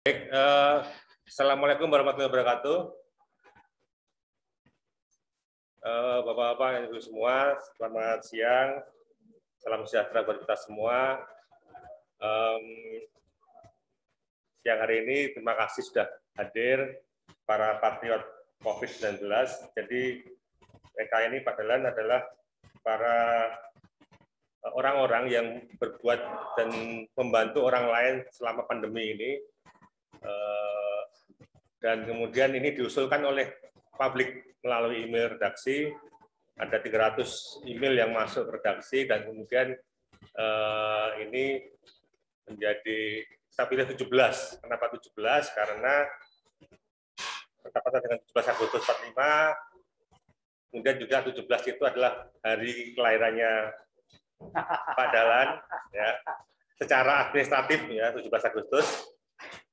Baik, Assalamualaikum warahmatullahi wabarakatuh. Bapak-bapak, ibu semua, selamat siang. Salam sejahtera buat kita semua. Siang hari ini terima kasih sudah hadir para patriot COVID-19. Jadi mereka ini padahal adalah para orang-orang yang berbuat dan membantu orang lain selama pandemi ini. Dan kemudian ini diusulkan oleh publik melalui email redaksi. Ada 300 email yang masuk redaksi dan kemudian ini menjadi saya pilih 17. Kenapa 17? Karena bertepatan dengan 17 Agustus 45, kemudian juga 17 itu adalah hari kelahirannya Pak Dahlan, ya, secara administratif ya 17 Agustus.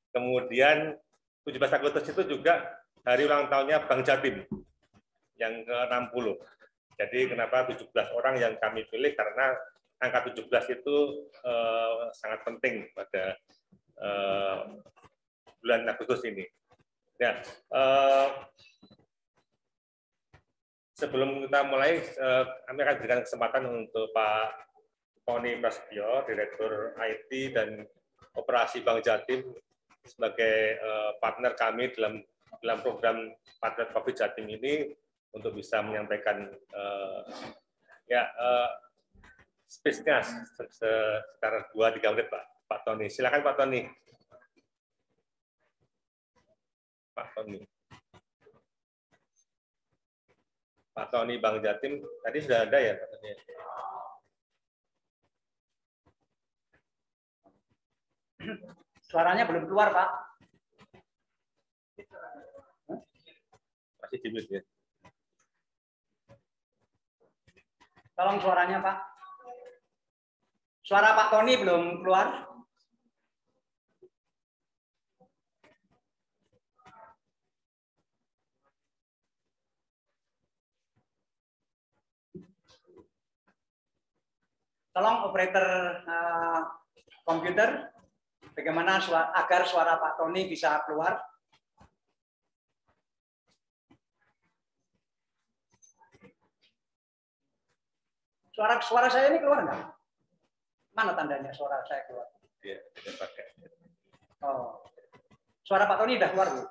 Kemudian 17 Agustus itu juga hari ulang tahunnya Bank Jatim yang ke-60. Jadi kenapa 17 orang yang kami pilih, karena angka 17 itu sangat penting pada bulan Agustus ini. Ya, sebelum kita mulai, kami akan berikan kesempatan untuk Pak Tony Prasetyo, Direktur IT dan Operasi Bank Jatim, sebagai partner kami dalam program Patriot COVID Jatim ini, untuk bisa menyampaikan speech-nya sekitar 2-3 menit, Pak Tony. Silakan Pak Tony. Pak Tony. Pak Tony Bank Jatim tadi sudah ada ya Pak Tony? Suaranya belum keluar, Pak. Masih di mute ya. Tolong suaranya, Pak. Suara Pak Tony belum keluar. Tolong operator komputer, bagaimana agar suara Pak Tony bisa keluar? Suara saya ini keluar nggak? Mana tandanya suara saya keluar? Iya, tidak pakai. Oh, suara Pak Tony udah keluar, Bu?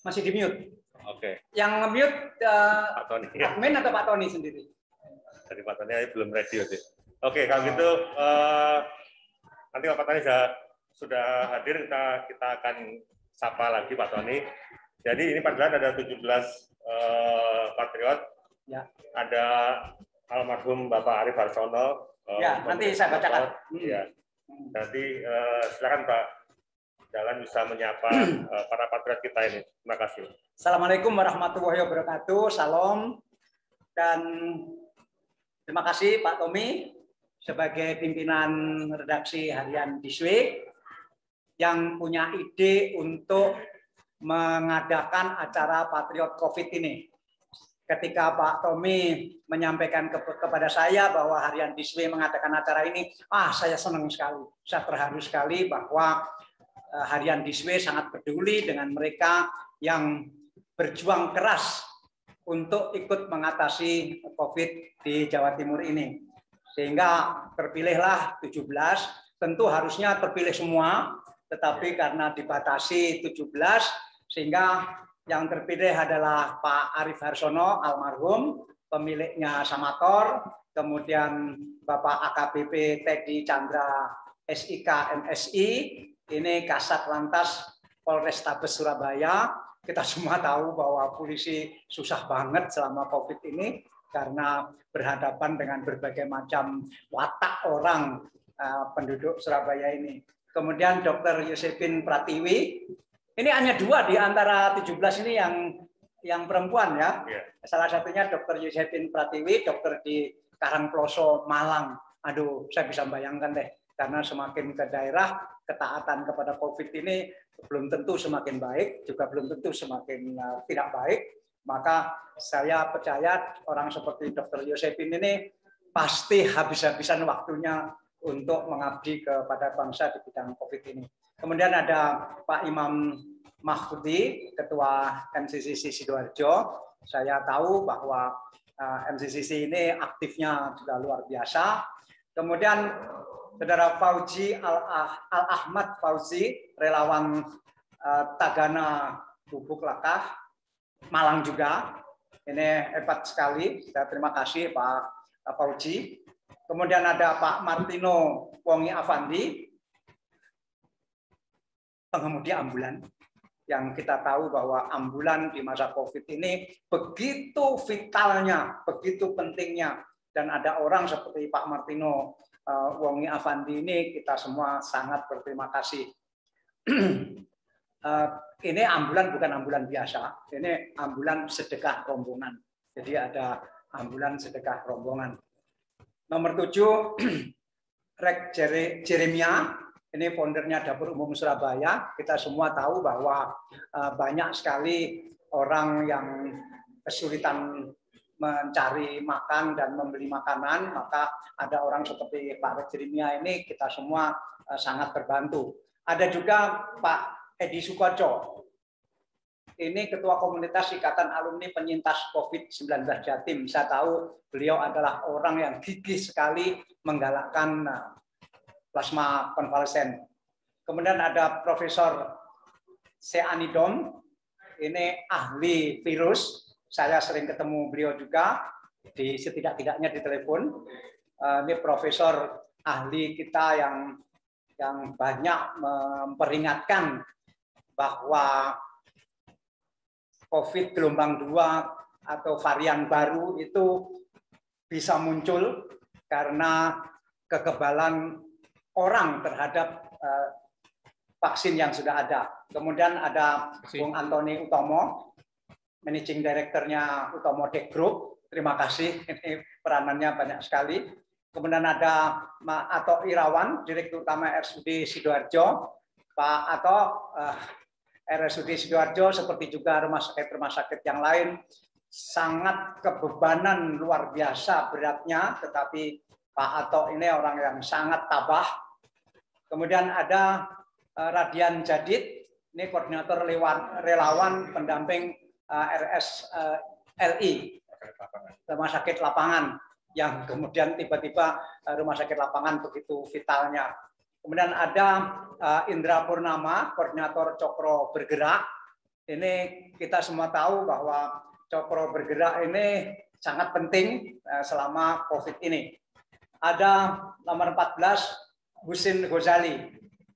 Masih di mute? Oke. Yang nge-mute Pak Tony. admin atau Pak Tony sendiri? Dari Pak Tony belum ready. Oke, kalau gitu nanti Pak Tony sudah hadir, kita akan sapa lagi Pak Tony. Jadi ini padahal ada 17 patriot. Ya. Ada almarhum Bapak Arif Harsono. Ya, nanti saya bacakan. Ya. Nanti silakan Pak Dahlan bisa menyapa para patriot kita ini. Terima kasih. Assalamualaikum warahmatullahi wabarakatuh. Salam dan terima kasih Pak Tommy sebagai pimpinan redaksi harian Diswe yang punya ide untuk mengadakan acara Patriot COVID ini. Ketika Pak Tommy menyampaikan kepada saya bahwa harian Diswe mengadakan acara ini, saya senang sekali. Saya terharu sekali bahwa harian Diswe sangat peduli dengan mereka yang berjuang keras untuk ikut mengatasi COVID di Jawa Timur ini. Sehingga terpilihlah 17, tentu harusnya terpilih semua, tetapi karena dibatasi 17, sehingga yang terpilih adalah Pak Arif Harsono, almarhum, pemiliknya Samator, kemudian Bapak AKBP Teddy Chandra SIK MSI, ini Kasat Lantas Polrestabes Surabaya. Kita semua tahu bahwa polisi susah banget selama COVID ini karena berhadapan dengan berbagai macam watak orang penduduk Surabaya ini. Kemudian Dr. Yosepin Pratiwi, ini hanya 2 di antara 17 ini yang perempuan ya. Salah satunya Dr. Yosepin Pratiwi, dokter di Karangploso, Malang. Aduh, saya bisa bayangkan deh, karena semakin ke daerah, ketaatan kepada COVID ini belum tentu semakin baik, juga belum tentu semakin tidak baik. Maka saya percaya orang seperti Dr. Yosepin ini pasti habis-habisan waktunya untuk mengabdi kepada bangsa di bidang COVID ini. Kemudian ada Pak Imam Mahfudi, Ketua MCCC Sidoarjo. Saya tahu bahwa MCCC ini aktifnya juga luar biasa. Kemudian Saudara Fauzi Al-Ahmad Fauzi, relawan Tagana Bubuk Lakah, Malang juga. Ini hebat sekali. Saya terima kasih Pak Fauzi. Kemudian ada Pak Martino Wongi Afandi, pengemudi ambulan, yang kita tahu bahwa ambulan di masa COVID ini begitu vitalnya, begitu pentingnya. Dan ada orang seperti Pak Martino Wongi Afandi ini, kita semua sangat berterima kasih. Ini ambulan bukan ambulan biasa, ini ambulan sedekah rombongan. Jadi ada ambulan sedekah rombongan. Nomor 7, Rek Jeremia, ini foundernya Dapur Umum Surabaya. Kita semua tahu bahwa banyak sekali orang yang kesulitan mencari makan dan membeli makanan, maka ada orang seperti Pak Rek Jeremia ini kita semua sangat terbantu. Ada juga Pak Edi Sukoco. Ini Ketua Komunitas Ikatan Alumni Penyintas COVID-19 Jatim. Saya tahu beliau adalah orang yang gigih sekali menggalakkan plasma konvalesen. Kemudian ada Profesor Seanidom, ini ahli virus. Saya sering ketemu beliau juga, di setidak-tidaknya di telepon. Ini profesor ahli kita yang banyak memperingatkan bahwa COVID gelombang 2 atau varian baru itu bisa muncul karena kekebalan orang terhadap vaksin yang sudah ada. Kemudian ada Bung Antoni Utomo, Managing Director-nya Utomo Tech Group. Terima kasih, ini peranannya banyak sekali. Kemudian ada Pak Ato Irawan, Direktur Utama RSUD Sidoarjo. Pak Ato, RSUD Sidoarjo seperti juga rumah sakit yang lain sangat kebebanan luar biasa beratnya, tetapi Pak Ato ini orang yang sangat tabah. Kemudian ada Radian Jadid, ini koordinator relawan pendamping RSLI, rumah sakit lapangan, yang kemudian tiba-tiba rumah sakit lapangan begitu vitalnya. Kemudian ada Indra Purnama, koordinator Cokro Bergerak. Ini kita semua tahu bahwa Cokro Bergerak ini sangat penting selama COVID ini. Ada nomor 14, Husin Ghazali.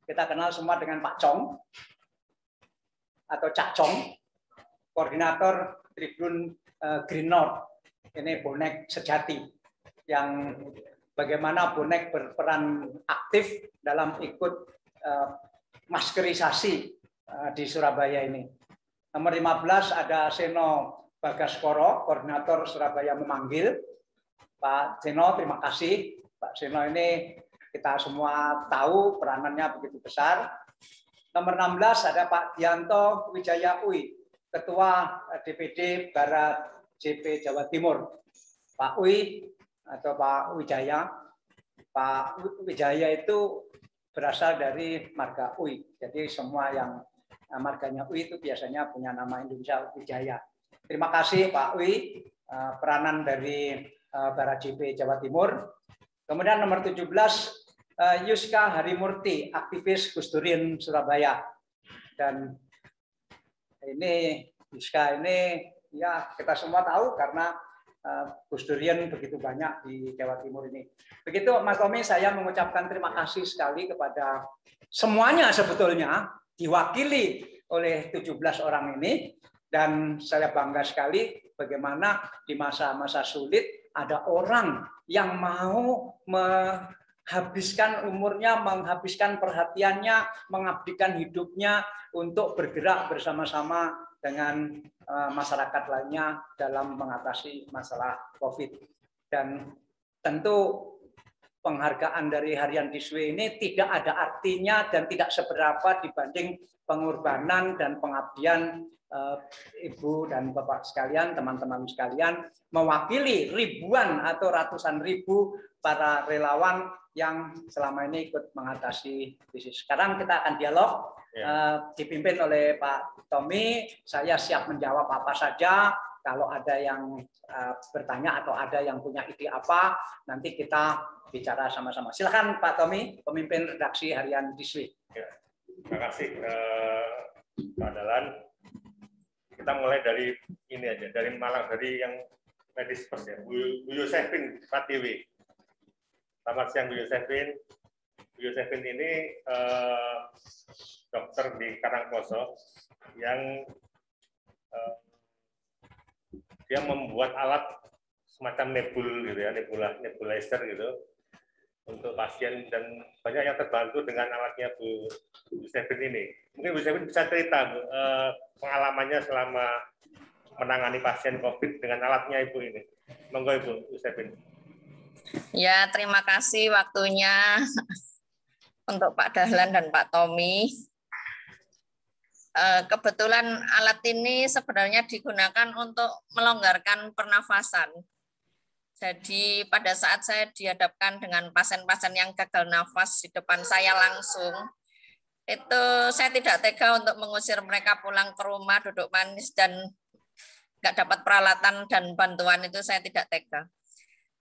Kita kenal semua dengan Pak Cong atau Cak Cong, koordinator Tribun Green North. Ini bonek sejati yang bagaimana bonek berperan aktif dalam ikut maskerisasi di Surabaya ini. Nomor 15 ada Seno Bagaskoro, koordinator Surabaya Memanggil. Pak Seno, terima kasih. Pak Seno ini kita semua tahu peranannya begitu besar. Nomor 16 ada Pak Dianto Wijaya Uy, Ketua DPD Barat JP Jawa Timur. Pak Uy atau Pak Wijaya. Pak Wijaya itu berasal dari marga Uy. Jadi semua yang marganya Uy itu biasanya punya nama Indonesia Wijaya. Terima kasih Pak Uy, peranan dari Barat JP Jawa Timur. Kemudian nomor 17, Yuska Harimurti, aktivis Gus Durian Surabaya. Dan ini Yuska ini ya kita semua tahu karena Gus Durian begitu banyak di Jawa Timur ini. Begitu Mas Tommy, saya mengucapkan terima kasih sekali kepada semuanya sebetulnya diwakili oleh 17 orang ini, dan saya bangga sekali bagaimana di masa-masa sulit ada orang yang mau menghabiskan umurnya, menghabiskan perhatiannya, mengabdikan hidupnya untuk bergerak bersama-sama dengan masyarakat lainnya dalam mengatasi masalah COVID. Dan tentu penghargaan dari Harian Diswe ini tidak ada artinya dan tidak seberapa dibanding pengorbanan dan pengabdian Ibu dan Bapak sekalian, teman-teman sekalian, mewakili ribuan atau ratusan ribu para relawan yang selama ini ikut mengatasi krisis. Sekarang kita akan dialog, dipimpin oleh Pak Tommy. Saya siap menjawab apa saja. Kalau ada yang bertanya atau ada yang punya ide apa, nanti kita bicara sama-sama. Silakan Pak Tommy, pemimpin redaksi harian Diswi. Ya, terima kasih Pak Dahlan. Kita mulai dari ini aja, dari Malang, dari yang medis first ya, Bu Yosefin Pratiwi. Selamat siang Bu Yosefin. Bu Yosefin ini dokter di Karangploso yang dia membuat alat semacam nebul gitu ya, nebulizer gitu untuk pasien, dan banyak yang terbantu dengan alatnya Bu Yosefin ini. Mungkin Bu Yosefin bisa cerita pengalamannya selama menangani pasien COVID dengan alatnya Ibu ini. Monggo Ibu Yosefin. Ya, terima kasih waktunya untuk Pak Dahlan dan Pak Tommy. Kebetulan alat ini sebenarnya digunakan untuk melonggarkan pernafasan. Jadi pada saat saya dihadapkan dengan pasien-pasien yang gagal nafas di depan saya langsung, itu saya tidak tega untuk mengusir mereka pulang ke rumah duduk manis dan nggak dapat peralatan dan bantuan, itu saya tidak tega.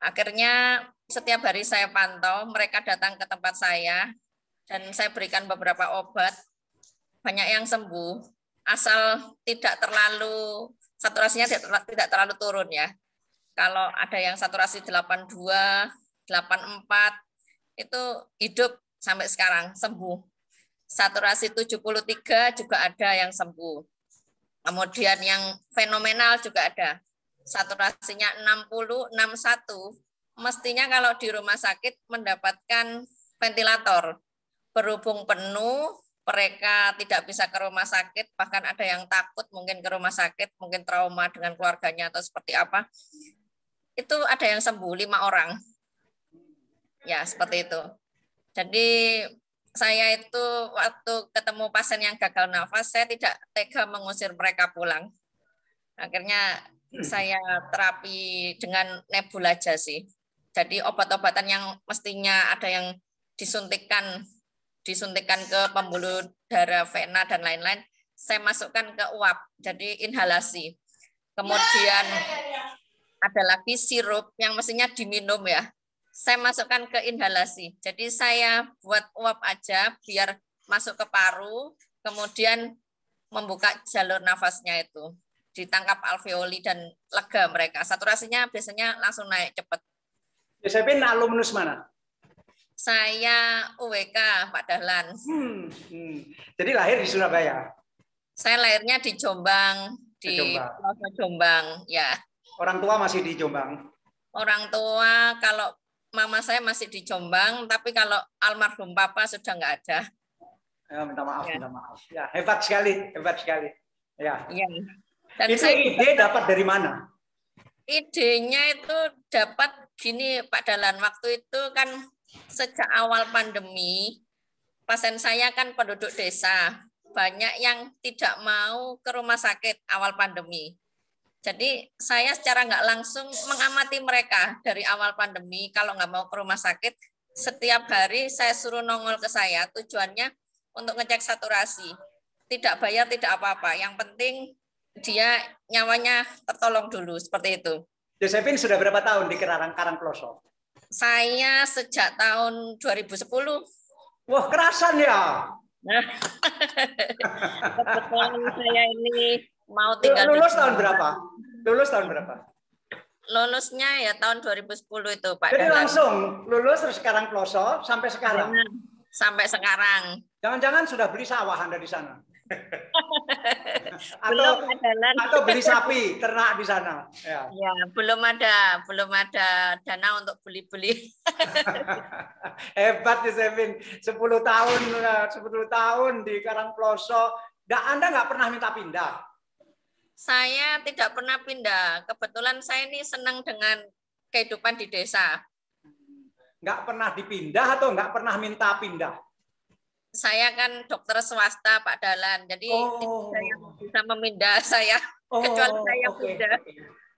Akhirnya setiap hari saya pantau, mereka datang ke tempat saya dan saya berikan beberapa obat, banyak yang sembuh, asal tidak terlalu, saturasinya tidak terlalu turun ya. Kalau ada yang saturasi 82, 84, itu hidup sampai sekarang, sembuh. Saturasi 73 juga ada yang sembuh. Kemudian yang fenomenal juga ada. Saturasinya 60, 61, mestinya kalau di rumah sakit mendapatkan ventilator. Berhubung penuh, mereka tidak bisa ke rumah sakit, bahkan ada yang takut mungkin ke rumah sakit, mungkin trauma dengan keluarganya atau seperti apa. Itu ada yang sembuh, 5 orang. Ya, seperti itu. Jadi saya itu waktu ketemu pasien yang gagal nafas, saya tidak tega mengusir mereka pulang. Akhirnya saya terapi dengan nebulizer sih. Jadi obat-obatan yang mestinya ada yang disuntikan ke pembuluh darah vena dan lain-lain, saya masukkan ke uap, jadi inhalasi. Kemudian ada lagi sirup yang mestinya diminum ya, saya masukkan ke inhalasi. Jadi saya buat uap aja biar masuk ke paru, kemudian membuka jalur nafasnya itu. Ditangkap alveoli dan lega mereka. Saturasinya biasanya langsung naik cepat. Yosefin alumnus mana? Saya UWK, Pak Dahlan. Jadi lahir di Surabaya? Saya lahirnya di Jombang, di Pulau Jombang. Ya. Orang tua masih di Jombang? Orang tua, kalau mama saya masih di Jombang, tapi kalau almarhum papa sudah nggak ada. Ya, minta maaf, minta maaf. Ya, hebat sekali, hebat sekali. Ya. Ya. Dan itu ide dapat dari mana? Idenya itu dapat gini Pak Dahlan, waktu itu kan sejak awal pandemi, pasien saya kan penduduk desa, banyak yang tidak mau ke rumah sakit awal pandemi. Jadi saya secara nggak langsung mengamati mereka dari awal pandemi, kalau nggak mau ke rumah sakit, setiap hari saya suruh nongol ke saya, tujuannya untuk ngecek saturasi. Tidak bayar, tidak apa-apa, yang penting dia nyawanya tertolong dulu, seperti itu. Yosefin sudah berapa tahun di Karangploso? Saya sejak tahun 2010. Wah, kerasan ya. Kebetulan saya ini mau tinggal. Lulus tahun berapa? Lulus tahun berapa? Lulusnya ya tahun 2010 itu Pak. Jadi langsung lulus terus Karangploso sampai sekarang. Sampai sekarang. Jangan-jangan sudah beli sawah Anda di sana? atau beli sapi ternak di sana. Ya, belum ada dana untuk beli-beli. Hebat Yosefin, 10 tahun di Karangploso. Anda nggak pernah minta pindah? Saya tidak pernah pindah. Kebetulan saya ini senang dengan kehidupan di desa. Nggak pernah dipindah atau nggak pernah minta pindah? Saya kan dokter swasta Pak Dahlan, jadi saya bisa memindah saya, kecuali saya pindah.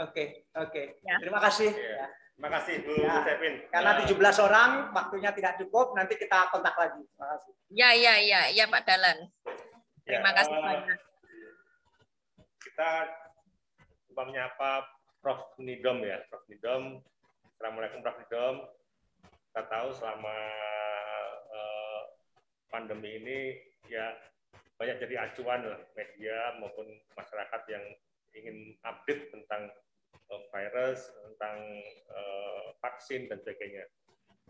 Oke. Ya. Terima kasih. Terima kasih Bu Ya, Sevin. karena 17 orang, waktunya tidak cukup, nanti kita kontak lagi. Terima kasih. Ya Pak Dahlan. Terima kasih banyak. Kita coba menyapa Prof. Nidom ya, Prof. Nidom. Assalamualaikum Prof. Nidom. Kita tahu selama pandemi ini ya banyak jadi acuan lah media maupun masyarakat yang ingin update tentang virus, tentang vaksin dan sebagainya.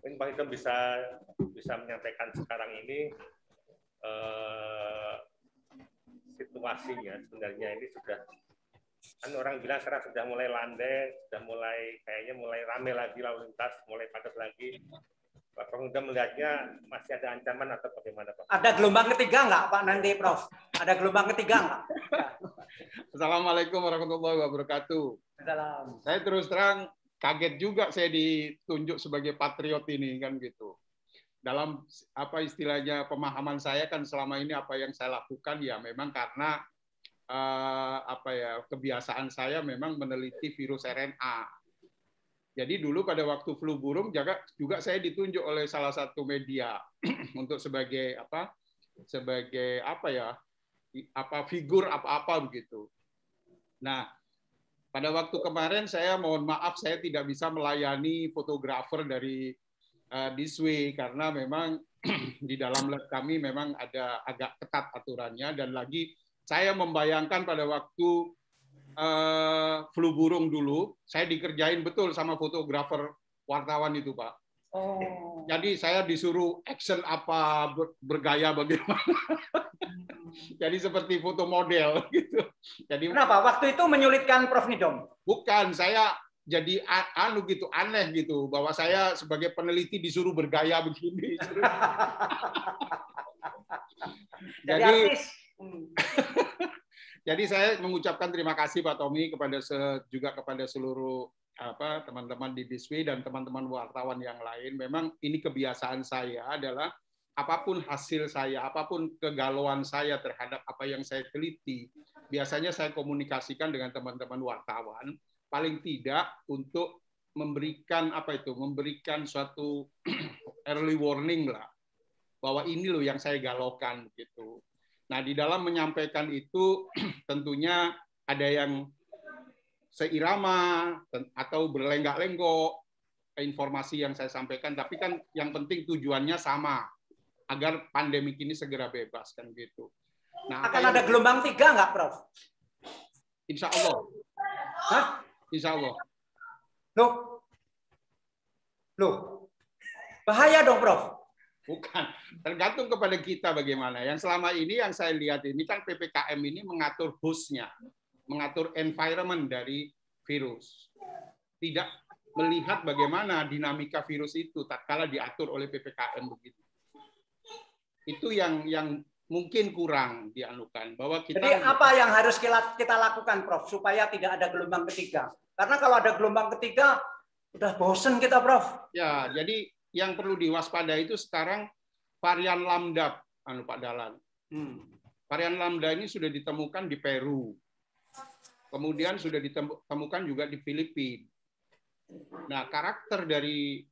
Mungkin Pak Nidom bisa menyampaikan sekarang ini situasinya sebenarnya ini sudah kan orang bilang sekarang sudah mulai landai, sudah mulai kayaknya mulai ramai lagi lalu lintas, mulai padat lagi. Pak Nidom melihatnya masih ada ancaman atau bagaimana Pak? Ada gelombang ketiga nggak Pak nanti Prof? Ada gelombang ketiga nggak? Assalamualaikum warahmatullahi wabarakatuh. Salam. Saya terus terang kaget juga saya ditunjuk sebagai patriot ini kan gitu. Dalam apa istilahnya pemahaman saya kan selama ini apa yang saya lakukan ya memang karena kebiasaan saya memang meneliti virus RNA. Jadi dulu pada waktu flu burung juga saya ditunjuk oleh salah satu media untuk sebagai figur apa-apa begitu. Nah, pada waktu kemarin saya mohon maaf saya tidak bisa melayani fotografer dari Diswe karena memang di dalam lab kami memang ada agak ketat aturannya dan lagi saya membayangkan pada waktu flu burung dulu saya dikerjain betul sama fotografer wartawan itu Pak. Oh. Jadi saya disuruh action apa bergaya bagaimana. Jadi seperti foto model gitu. Jadi kenapa waktu itu menyulitkan Prof. Nidom? Bukan, saya jadi aneh gitu bahwa saya sebagai peneliti disuruh bergaya begini. Jadi artis. Jadi saya mengucapkan terima kasih Pak Tommy juga kepada seluruh teman-teman di Diswi dan teman-teman wartawan yang lain. Memang ini kebiasaan saya adalah apapun hasil saya, apapun kegalauan saya terhadap apa yang saya teliti, biasanya saya komunikasikan dengan teman-teman wartawan, paling tidak untuk memberikan suatu early warning lah, bahwa ini loh yang saya galaukan gitu. Nah, di dalam menyampaikan itu tentunya ada yang seirama atau berlenggak-lenggok informasi yang saya sampaikan, tapi kan yang penting tujuannya sama, agar pandemi ini segera bebas kan gitu. Nah, akan ada gelombang 3 nggak, Prof? Insya Allah. Hah? Insya Allah. Loh, bahaya dong, Prof. Bukan, tergantung kepada kita bagaimana. Yang selama ini yang saya lihat ini kan PPKM ini mengatur hostnya, mengatur environment dari virus. Tidak melihat bagaimana dinamika virus itu tatkala diatur oleh PPKM begitu. Itu yang mungkin kurang dianukan bahwa kita. Jadi apa yang harus kita lakukan, Prof, supaya tidak ada gelombang ketiga? Karena kalau ada gelombang ketiga, udah bosen kita, Prof. Ya, jadi yang perlu diwaspadai itu sekarang varian Lambda, Pak Dahlan. Varian Lambda ini sudah ditemukan di Peru, kemudian sudah ditemukan juga di Filipina. Nah, karakter dari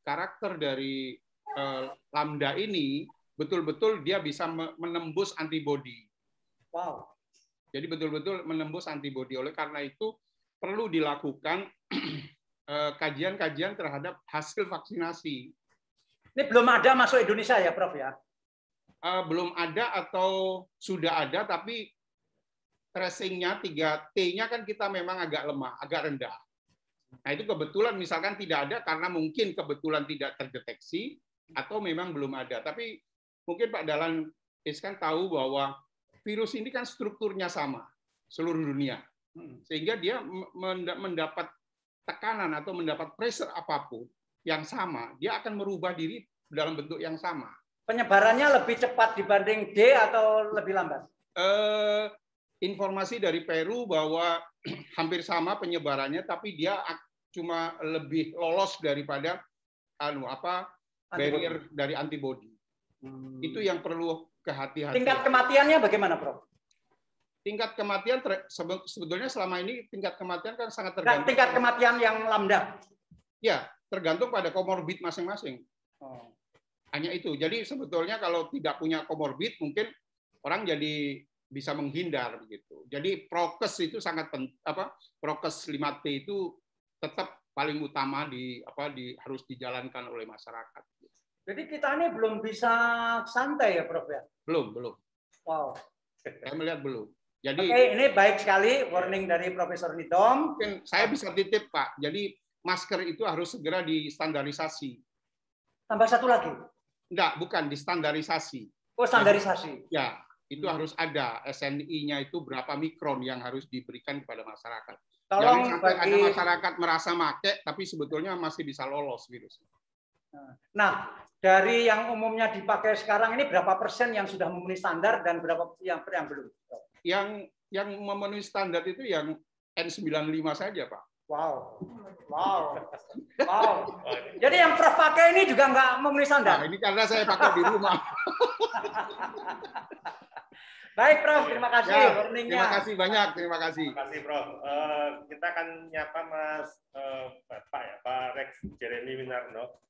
Lambda ini betul-betul dia bisa menembus antibodi. Wow. Jadi betul-betul menembus antibodi. Oleh karena itu perlu dilakukan kajian-kajian terhadap hasil vaksinasi. Ini belum ada masuk Indonesia ya, Prof ya? Belum ada atau sudah ada, tapi tracing-nya 3T-nya kan kita memang agak lemah, agak rendah. Nah itu kebetulan misalkan tidak ada karena mungkin kebetulan tidak terdeteksi atau memang belum ada. Tapi mungkin Pak Dahlan kan tahu bahwa virus ini kan strukturnya sama seluruh dunia, sehingga dia mendapat tekanan atau mendapat pressure apapun yang sama, dia akan merubah diri dalam bentuk yang sama. Penyebarannya lebih cepat dibanding D atau lebih lambat? Informasi dari Peru bahwa hampir sama penyebarannya, tapi dia cuma lebih lolos daripada barrier dari antibodi. Itu yang perlu kehati-hatian. Tingkat kematiannya bagaimana, Prof? Tingkat kematian sebetulnya selama ini tingkat kematian kan sangat tergantung. Tingkat kematian yang Lambda. Ya, tergantung pada komorbid masing-masing. Hanya itu. Jadi sebetulnya kalau tidak punya komorbid mungkin orang jadi bisa menghindar begitu. Jadi prokes itu sangat prokes 5T itu tetap paling utama harus dijalankan oleh masyarakat. Jadi kita ini belum bisa santai ya, Prof ya? Belum. Wow. Saya melihat belum. Jadi Oke, ini baik sekali warning dari Profesor Nidom. Mungkin saya bisa titip, Pak. Jadi masker itu harus segera distandarisasi. Tambah satu lagi. Enggak, bukan distandarisasi. Oh, standarisasi. Ya, itu harus ada SNI-nya itu berapa mikron yang harus diberikan kepada masyarakat. Tolong jangan sampai ada masyarakat merasa make tapi sebetulnya masih bisa lolos virus. Nah, dari yang umumnya dipakai sekarang ini berapa persen yang sudah memenuhi standar dan berapa yang belum? Yang memenuhi standar itu yang N95 saja, Pak. Wow. Jadi yang Prof pakai ini juga nggak memenuhi standar? Nah, ini karena saya pakai di rumah. Baik, Prof. Terima kasih warningnya. Terima kasih banyak. Terima kasih. Terima kasih, Prof. Kita akan nyapa Mas Pak Rex Jeremy Winarno.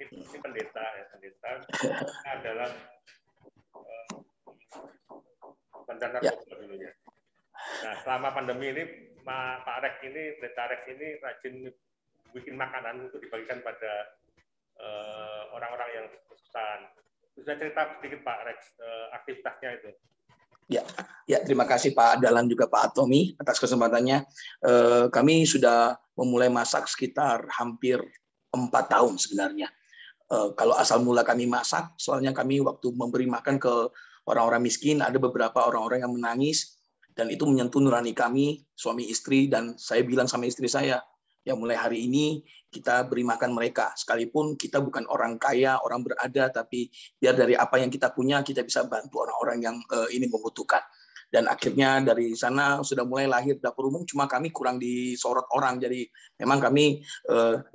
Ini pendeta ya, pendeta adalah bandar narkoba dulunya. Nah, selama pandemi ini Pak Rex ini, pendeta Rex ini rajin bikin makanan untuk dibagikan pada orang-orang yang kesusahan. Bisa cerita sedikit Pak Rex aktivitasnya itu? Ya, terima kasih Pak Dalan juga Pak Tommy atas kesempatannya. Kami sudah memulai masak sekitar hampir 4 tahun sebenarnya. Kalau asal mula kami masak, soalnya kami waktu memberi makan ke orang-orang miskin, ada beberapa orang-orang yang menangis, dan itu menyentuh nurani kami, suami istri, dan saya bilang sama istri saya, ya mulai hari ini kita beri makan mereka. Sekalipun kita bukan orang kaya, orang berada, tapi biar dari apa yang kita punya, kita bisa bantu orang-orang yang ini membutuhkan. Dan akhirnya dari sana sudah mulai lahir dapur umum, cuma kami kurang disorot orang, jadi memang kami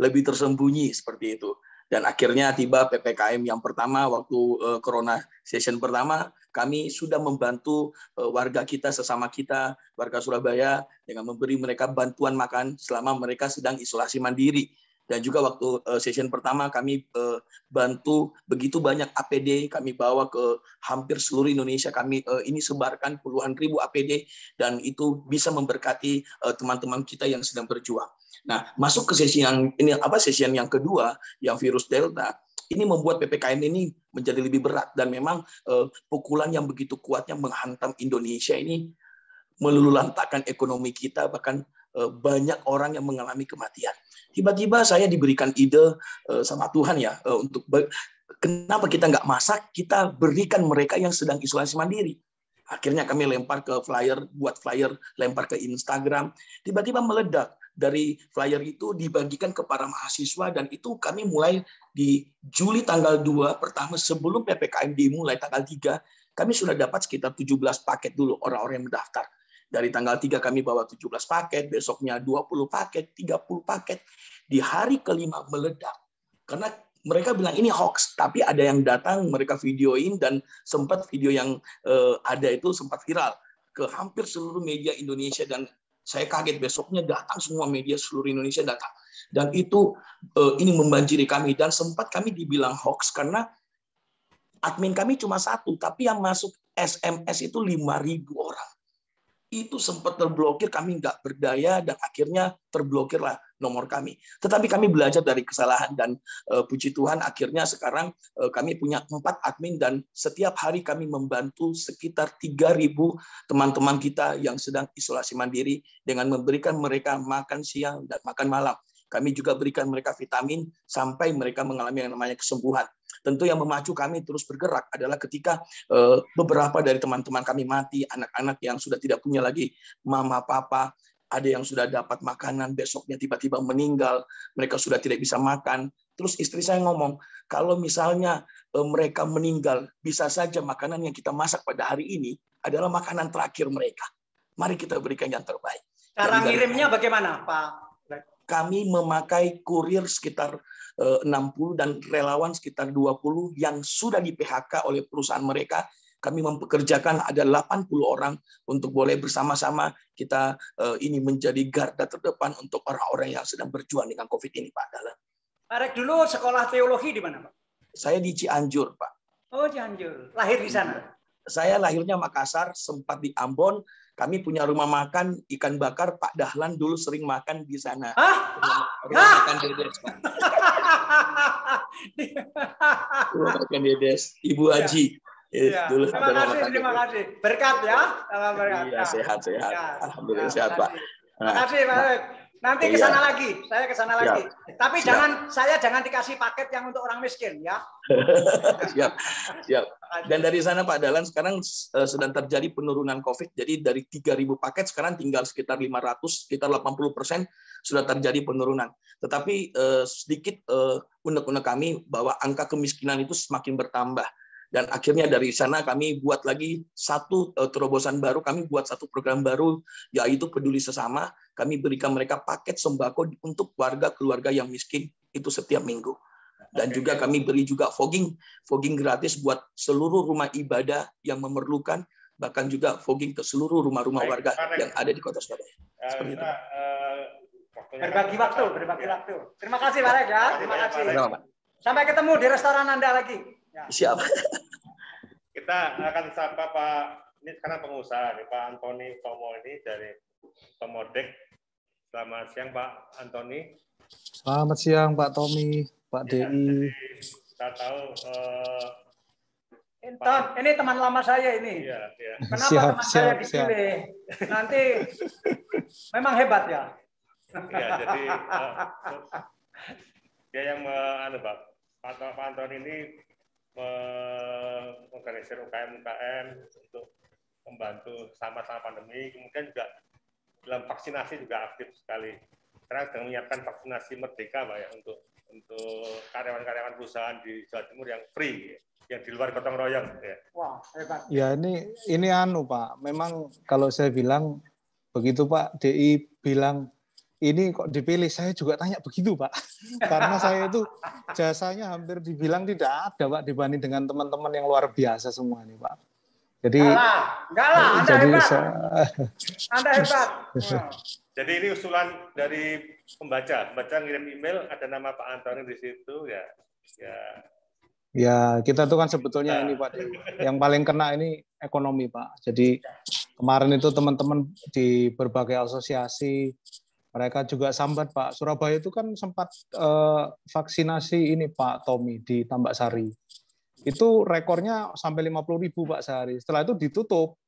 lebih tersembunyi seperti itu. Dan akhirnya tiba PPKM yang pertama, waktu Corona Session pertama, kami sudah membantu warga kita, sesama kita, warga Surabaya, dengan memberi mereka bantuan makan selama mereka sedang isolasi mandiri. Dan juga waktu session pertama kami bantu begitu banyak APD, kami bawa ke hampir seluruh Indonesia, kami ini sebarkan puluhan ribu APD, dan itu bisa memberkati teman-teman kita yang sedang berjuang. Nah, masuk ke sesi session yang kedua, yang virus Delta, ini membuat PPKM ini menjadi lebih berat, dan memang pukulan yang begitu kuatnya menghantam Indonesia ini meluluhlantakkan ekonomi kita, bahkan banyak orang yang mengalami kematian. Tiba-tiba saya diberikan ide sama Tuhan ya, untuk kenapa kita nggak masak, kita berikan mereka yang sedang isolasi mandiri. Akhirnya kami lempar ke flyer, buat flyer, lempar ke Instagram, tiba-tiba meledak. Dari flyer itu dibagikan ke para mahasiswa, dan itu kami mulai di Juli tanggal 2 pertama sebelum PPKM dimulai tanggal 3, kami sudah dapat sekitar 17 paket dulu orang-orang yang mendaftar. Dari tanggal 3 kami bawa 17 paket, besoknya 20 paket, 30 paket. Di hari kelima meledak. Karena mereka bilang ini hoax, tapi ada yang datang, mereka videoin, dan sempat video yang ada itu sempat viral ke hampir seluruh media Indonesia, dan saya kaget besoknya datang semua media seluruh Indonesia datang. Dan itu ini membanjiri kami, dan sempat kami dibilang hoax karena admin kami cuma 1, tapi yang masuk SMS itu 5.000 orang. Itu sempat terblokir, kami nggak berdaya, dan akhirnya terblokirlah nomor kami. Tetapi kami belajar dari kesalahan, dan puji Tuhan akhirnya sekarang kami punya 4 admin, dan setiap hari kami membantu sekitar 3.000 teman-teman kita yang sedang isolasi mandiri dengan memberikan mereka makan siang dan makan malam. Kami juga berikan mereka vitamin sampai mereka mengalami yang namanya kesembuhan. Tentu yang memacu kami terus bergerak adalah ketika beberapa dari teman-teman kami mati, anak-anak yang sudah tidak punya lagi mama, papa, ada yang sudah dapat makanan, besoknya tiba-tiba meninggal, mereka sudah tidak bisa makan. Terus istri saya ngomong, kalau misalnya mereka meninggal, bisa saja makanan yang kita masak pada hari ini adalah makanan terakhir mereka. Mari kita berikan yang terbaik. Cara ngirimnya bagaimana, Pak? Kami memakai kurir sekitar 60 dan relawan sekitar 20 yang sudah di PHK oleh perusahaan mereka. Kami mempekerjakan ada 80 orang untuk boleh bersama-sama kita ini menjadi garda terdepan untuk orang-orang yang sedang berjuang dengan COVID ini, Pak Dalan. Pak Rek dulu sekolah teologi di mana, Pak? Saya di Cianjur, Pak. Oh, Cianjur. Lahir di sana. Saya lahirnya Makassar, sempat di Ambon. Kami punya rumah makan ikan bakar. Pak Dahlan dulu sering makan di sana. Rumah makan Dedes, Pak. Rumah makan Dedes, Ibu Haji. Ya. Dulu Terima kasih. Berkat ya. Berkat. Iya, sehat. Ya. Alhamdulillah sehat, Pak. Terima kasih, Pak Rek. Nanti ke sana lagi, saya ke sana lagi. Tapi saya jangan dikasih paket yang untuk orang miskin ya. Siap. Dan dari sana Pak Dahlan sekarang sedang terjadi penurunan COVID. Jadi dari 3.000 paket sekarang tinggal sekitar 500, sekitar 80% sudah terjadi penurunan. Tetapi sedikit unek-unek kami bahwa angka kemiskinan itu semakin bertambah. Dan akhirnya dari sana kami buat lagi satu terobosan baru, kami buat satu program baru, yaitu Peduli Sesama. Kami berikan mereka paket sembako untuk keluarga yang miskin itu setiap minggu. Dan juga kami beri juga fogging gratis buat seluruh rumah ibadah yang memerlukan, bahkan juga fogging ke seluruh rumah-rumah warga yang ada di Kota Surabaya. Seperti itu. Berbagi waktu. Terima kasih Pak Rek ya. Terima kasih. Sampai ketemu di restoran Anda lagi. Ya. Siap. Kita akan sapa Pak, ini sekarang pengusaha nih, Pak Antoni Tomo ini dari Pemodek. Selamat siang Pak Antoni. Selamat siang Pak Tommy, Pak DI. Kita tahu ini teman lama saya ini. Iya. Kenapa saya dipilih? Nanti memang hebat ya. Iya, jadi dia yang Pak Antoni ini mengorganisir UKM untuk membantu sama-sama pandemi, kemudian juga dalam vaksinasi juga aktif sekali. Sekarang sedang menyiapkan vaksinasi merdeka Pak ya untuk karyawan-karyawan perusahaan di Jawa Timur yang free, yang di luar gotong royong. Ya. Wah, hebat. Ya ini Pak, memang kalau saya bilang begitu Pak DI bilang ini kok dipilih, saya juga tanya begitu Pak. Karena saya itu jasanya hampir dibilang tidak ada Pak dibanding dengan teman-teman yang luar biasa semua nih Pak. Jadi enggak lah, Anda hebat. Anda hebat. Jadi ini usulan dari pembaca ngirim email, ada nama Pak Antoni di situ ya. Ya, kita tuh kan sebetulnya ini Pak, yang paling kena ini ekonomi Pak. Jadi kemarin itu teman-teman di berbagai asosiasi mereka juga sambat Pak. Surabaya itu kan sempat vaksinasi ini Pak Tommy di Tambak Sari. Itu rekornya sampai 50.000 Pak sehari. Setelah itu ditutup.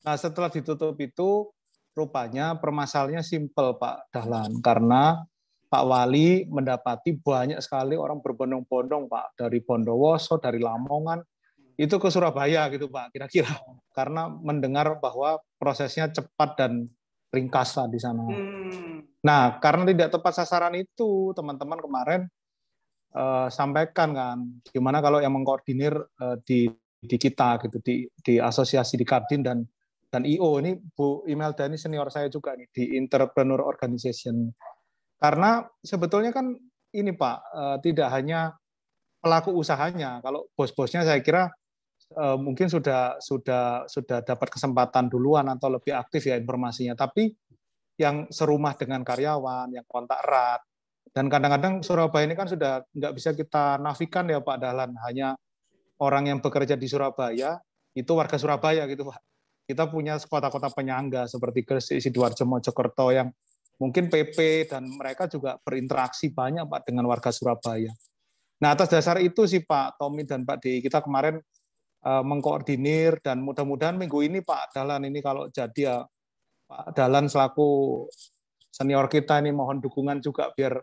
Nah setelah ditutup itu rupanya permasalahannya simpel Pak Dahlan. Karena Pak Wali mendapati banyak sekali orang berbondong-bondong Pak. Dari Bondowoso, dari Lamongan. Itu ke Surabaya gitu Pak kira-kira. Karena mendengar bahwa prosesnya cepat dan ringkas lah di sana. Nah, karena tidak tepat sasaran itu, teman-teman kemarin sampaikan kan, gimana kalau yang mengkoordinir di kita gitu, di asosiasi di Kadin dan IO ini Bu Imelda ini senior saya juga nih di Entrepreneur Organization. Karena sebetulnya kan ini Pak, tidak hanya pelaku usahanya, kalau bos-bosnya saya kira mungkin sudah dapat kesempatan duluan atau lebih aktif ya informasinya, tapi yang serumah dengan karyawan, yang kontak erat, dan kadang-kadang Surabaya ini kan sudah nggak bisa kita nafikan ya Pak Dahlan, hanya orang yang bekerja di Surabaya itu warga Surabaya gitu Pak. Kita punya kota-kota penyangga seperti Gresik, Sidoarjo, Mojokerto yang mungkin PP dan mereka juga berinteraksi banyak Pak dengan warga Surabaya. Nah atas dasar itu sih Pak Tommy dan Pak DI kita kemarin mengkoordinir dan mudah-mudahan minggu ini Pak Dahlan ini kalau jadi ya Pak Dahlan selaku senior kita ini mohon dukungan juga biar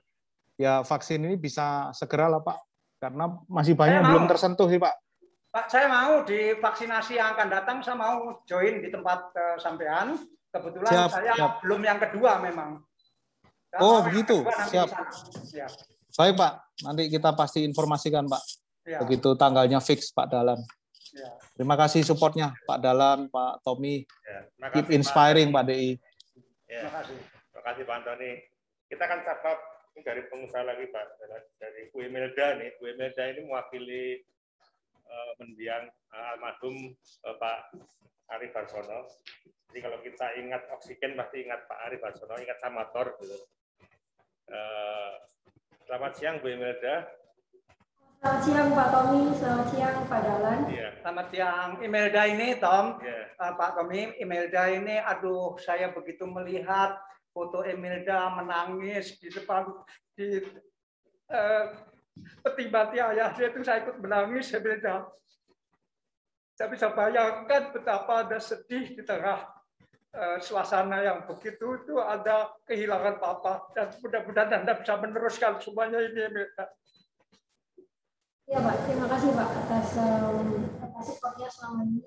ya vaksin ini bisa segera lah Pak karena masih banyak yang belum tersentuh sih Pak. Pak saya mau di vaksinasi yang akan datang saya mau join di tempat sampean kebetulan saya belum yang kedua memang. Oh begitu siap. Baik Pak nanti kita pasti informasikan Pak begitu tanggalnya fix Pak Dahlan. Ya. Terima kasih supportnya Pak Dahlan, Pak Tommy. Ya, keep inspiring Pak DI. Ya, terima kasih Pak Antoni. Kita akan sapa dari pengusaha lagi Pak, dari Bu Imelda nih. Bu Imelda ini mewakili mendiang almarhum Pak Ari Barsono. Jadi kalau kita ingat oksigen pasti ingat Pak Ari Barsono, ingat Samator. Gitu. Selamat siang Bu Imelda. Selamat siang Pak Tommy, selamat siang Pak Dahlan. Iya. Selamat siang Imelda ini, Tom. Iya. Pak Tommy, Imelda ini, aduh saya begitu melihat foto Imelda menangis di depan di peti mati ayahnya itu, saya ikut menangis Imelda. Saya bisa bayangkan betapa Anda sedih di tengah suasana yang begitu, itu ada kehilangan papa, dan mudah-mudahan Anda bisa meneruskan semuanya ini Imelda. Ya Pak, terima kasih Pak atas supportnya selama ini.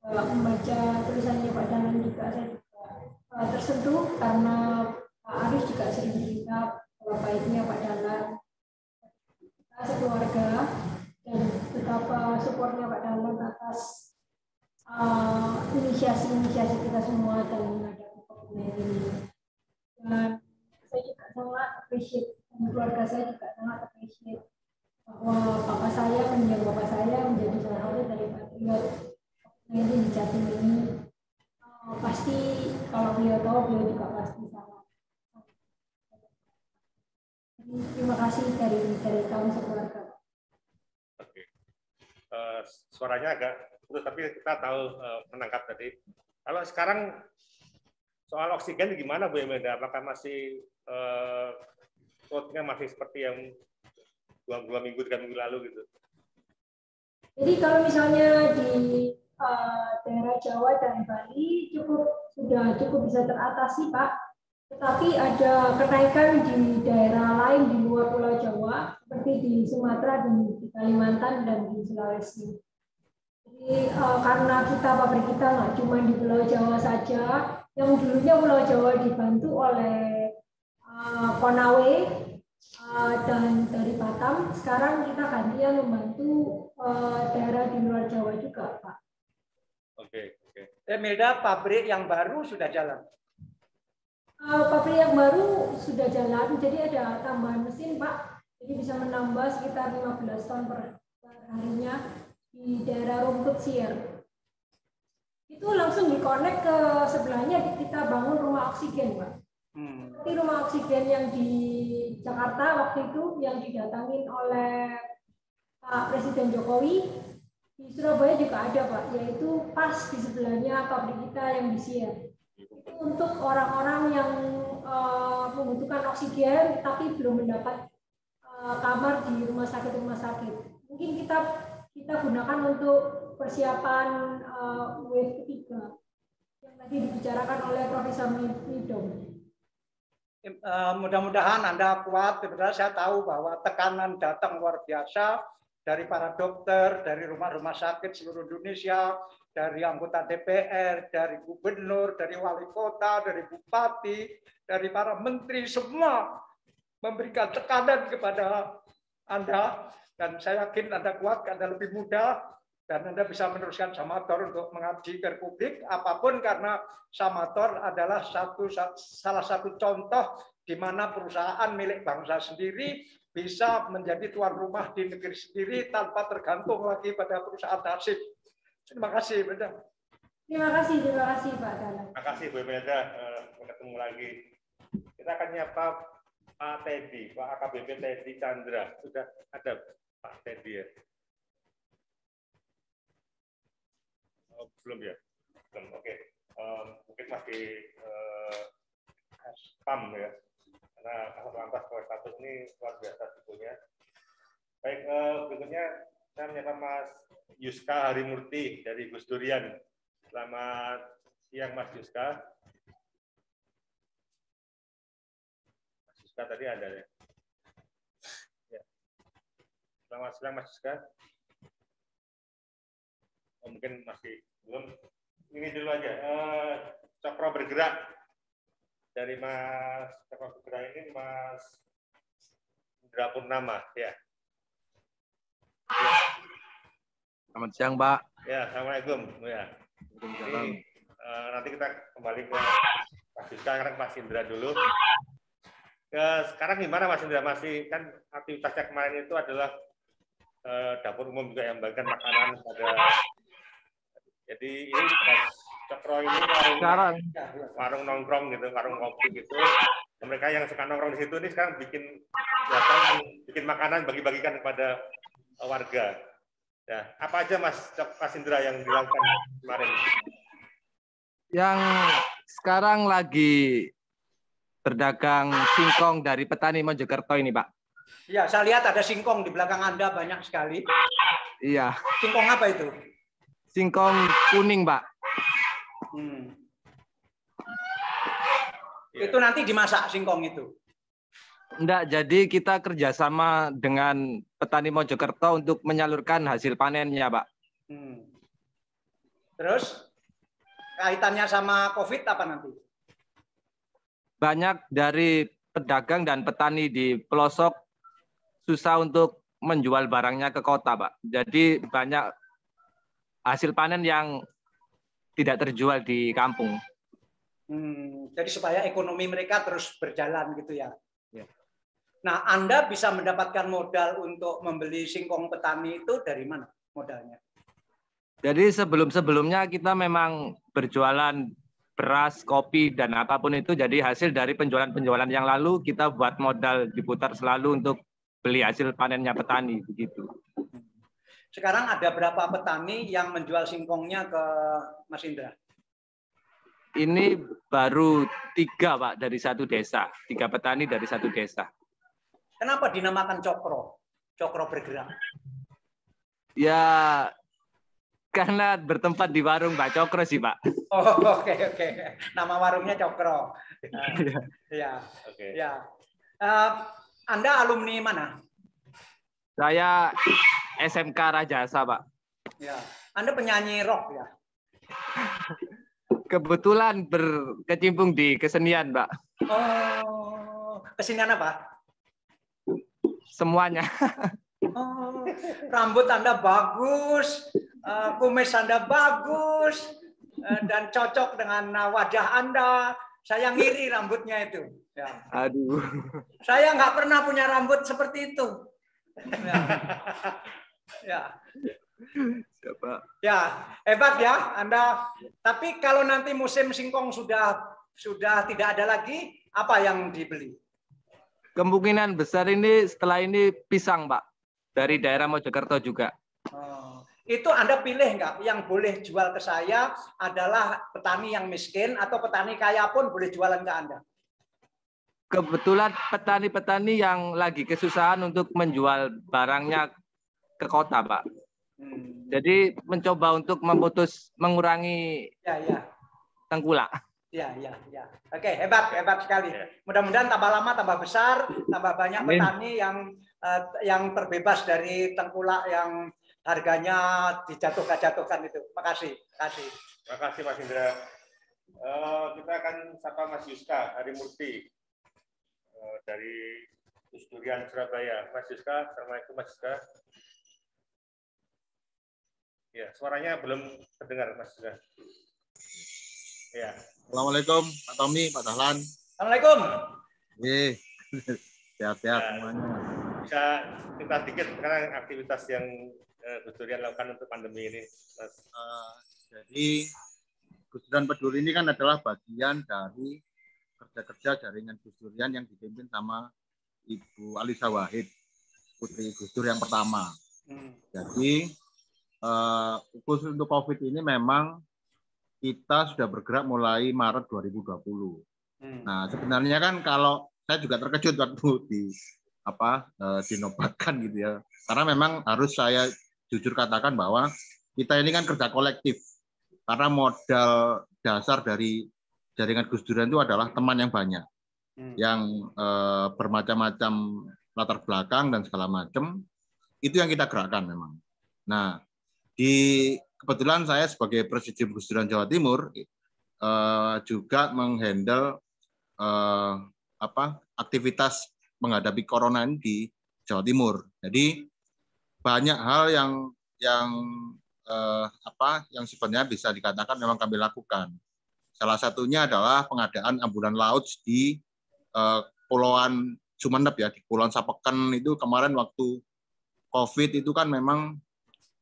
Membaca tulisannya Pak Dahlan juga saya juga tersentuh karena Pak Arief juga sering cerita bahwa baiknya Pak Dahlan sekeluarga dan betapa supportnya Pak Dahlan atas inisiasi kita semua dalam menghadapi COVID-19 ini. Dan saya juga sangat appreciate, dan keluarga saya juga sangat appreciate bahwa papa saya menjadi salah satu dari patriot di Jatim ini. Pasti kalau beliau tahu, beliau juga pasti sangat. Terima kasih dari kami sekeluarga. Oke. Suaranya agak putus, tapi kita tahu menangkap tadi. Kalau sekarang soal oksigen gimana Bu Imelda? Apakah masih slotnya masih seperti yang 2 minggu, 3 minggu lalu gitu? Jadi kalau misalnya di daerah Jawa dan Bali sudah cukup bisa teratasi Pak, tetapi ada kenaikan di daerah lain di luar Pulau Jawa seperti di Sumatera, di Kalimantan dan di Sulawesi. Jadi karena pabrik kita nggak cuma di Pulau Jawa saja, yang dulunya Pulau Jawa dibantu oleh Konawe dan dari Batam, sekarang kita gantian membantu daerah di luar Jawa juga, Pak. Oke. Imelda, pabrik yang baru sudah jalan? Pabrik yang baru sudah jalan, jadi ada tambahan mesin, Pak. Jadi bisa menambah sekitar 15 ton per harinya di daerah Rumput Sier. Itu langsung dikonek ke sebelahnya, kita bangun rumah oksigen, Pak. Seperti rumah oksigen yang di Jakarta waktu itu yang didatangin oleh Pak Presiden Jokowi, di Surabaya juga ada Pak, yaitu pas di sebelahnya pabrik kita yang di Sier. Itu untuk orang-orang yang membutuhkan oksigen tapi belum mendapat kamar di rumah sakit. Mungkin kita gunakan untuk persiapan wave ketiga yang tadi dibicarakan oleh Profesor Nidom. Mudah-mudahan Anda kuat. Sebenarnya saya tahu bahwa tekanan datang luar biasa dari para dokter, dari rumah-rumah sakit seluruh Indonesia, dari anggota DPR, dari gubernur, dari wali kota, dari bupati, dari para menteri, semua memberikan tekanan kepada Anda. Dan saya yakin Anda kuat, Anda lebih muda, dan Anda bisa meneruskan Samator untuk mengabdi ke Republik apapun, karena Samator adalah salah satu contoh di mana perusahaan milik bangsa sendiri bisa menjadi tuan rumah di negeri sendiri tanpa tergantung lagi pada perusahaan asing. Terima kasih, Imelda. Terima kasih Pak Dahlan. Terima kasih Bu Imelda, ketemu lagi. Kita akan nyapa Pak Teddy, Pak AKBP Teddy Chandra. Sudah ada Pak Teddy ya? Belum ya? Belum, oke. Mungkin masih spam ya. Karena lantas status ini luar biasa sebetulnya. Baik, berikutnya saya menyapa Mas Yuska Harimurti dari Gus Durian. Selamat siang Mas Yuska. Mas Yuska tadi ada ya? Ya. Selamat siang Mas Yuska. Oh, mungkin masih belum. Ini dulu aja. Cokro Bergerak dari Mas Cokro Bergerak ini Mas Indra Purnama ya. Selamat siang Pak. Ya, assalamualaikum. Ya. Ini, nanti kita kembali ke Mas Yuska, sekarang Mas Indra dulu. Sekarang gimana Mas Indra? Masih kan aktivitasnya kemarin itu adalah dapur umum juga yang bagikan makanan pada. Jadi ini Cokro ini warung nongkrong gitu, warung kopi gitu, mereka yang suka nongkrong di situ ini sekarang bikin makanan bagi-bagikan kepada warga. Ya, apa aja Mas Indra yang dilakukan kemarin? Yang sekarang lagi berdagang singkong dari petani Mojokerto ini, Pak. Iya, saya lihat ada singkong di belakang Anda banyak sekali. Iya. Singkong apa itu? Singkong kuning, Pak. Itu nanti dimasak singkong itu? Enggak, jadi kita kerjasama dengan petani Mojokerto untuk menyalurkan hasil panennya, Pak. Terus kaitannya sama COVID apa nanti? Banyak dari pedagang dan petani di pelosok susah untuk menjual barangnya ke kota, Pak. Jadi banyak hasil panen yang tidak terjual di kampung. Jadi supaya ekonomi mereka terus berjalan gitu ya. Ya. Nah, Anda bisa mendapatkan modal untuk membeli singkong petani itu dari mana modalnya? Jadi sebelum-sebelumnya kita memang berjualan beras, kopi, dan apapun itu. Jadi hasil dari penjualan-penjualan yang lalu kita buat modal diputar selalu untuk beli hasil panennya petani. Begitu. Sekarang ada berapa petani yang menjual singkongnya ke Mas Indra? Ini baru 3, Pak, dari satu desa. 3 petani dari satu desa. Kenapa dinamakan cokro? Cokro bergerak? Ya, karena bertempat di warung Mbak Cokro sih, Pak. Oh, oke. Nama warungnya Cokro. Ya. Oke. Ya. Anda alumni mana? Saya SMK Rajasa, Pak. Ya. Anda penyanyi rock ya? Kebetulan berkecimpung di kesenian, Pak. Oh, kesenian apa? Semuanya. Oh, rambut Anda bagus, kumis Anda bagus, dan cocok dengan wajah Anda. Saya ngiri rambutnya itu. Ya. Aduh. Saya nggak pernah punya rambut seperti itu. Ya. Siapa? Ya, hebat ya Anda. Tapi kalau nanti musim singkong sudah tidak ada lagi, apa yang dibeli? Kemungkinan besar ini setelah ini pisang, Pak. Dari daerah Mojokerto juga. Oh, itu Anda pilih nggak? Yang boleh jual ke saya adalah petani yang miskin atau petani kaya pun boleh jualan ke Anda? Kebetulan petani-petani yang lagi kesusahan untuk menjual barangnya ke kota, Pak. Jadi mencoba untuk mengurangi tengkulak. Ya. Oke, hebat sekali. Mudah-mudahan tambah lama, tambah besar, tambah banyak petani yang terbebas dari tengkulak yang harganya dijatuhkan itu. Makasih. Terima kasih Mas Indra. Kita akan sapa Mas Yuska Harimurti dari Gus Durian Surabaya. Mas Yuska, assalamualaikum Mas Yuska. Ya, suaranya belum terdengar, Mas. Ya. Assalamualaikum, Pak Tommy, Pak Dahlan. Assalamualaikum. Sehat-sehat semuanya. Bisa kita dikit sekarang aktivitas yang Gus Durian lakukan untuk pandemi ini, Mas. Jadi Gus Durian Peduli ini kan adalah bagian dari kerja-kerja jaringan Gus Durian yang dipimpin sama Ibu Alisa Wahid, putri Gus Dur yang pertama. Jadi khusus untuk COVID ini memang kita sudah bergerak mulai Maret 2020. Nah, sebenarnya kan kalau saya juga terkejut waktu dinobatkan gitu ya. Karena memang harus saya jujur katakan bahwa kita ini kan kerja kolektif. Karena modal dasar dari jaringan Gus Durian itu adalah teman yang banyak. Yang bermacam-macam latar belakang dan segala macam. Itu yang kita gerakkan memang. Nah, kebetulan saya sebagai Presidium Gus Durian Jawa Timur juga menghandle aktivitas menghadapi corona ini di Jawa Timur. Jadi banyak hal yang sebenarnya bisa dikatakan memang kami lakukan. Salah satunya adalah pengadaan ambulan laut di Kepulauan Sumeneb ya, di Kepulauan Sapeken itu kemarin waktu COVID itu kan memang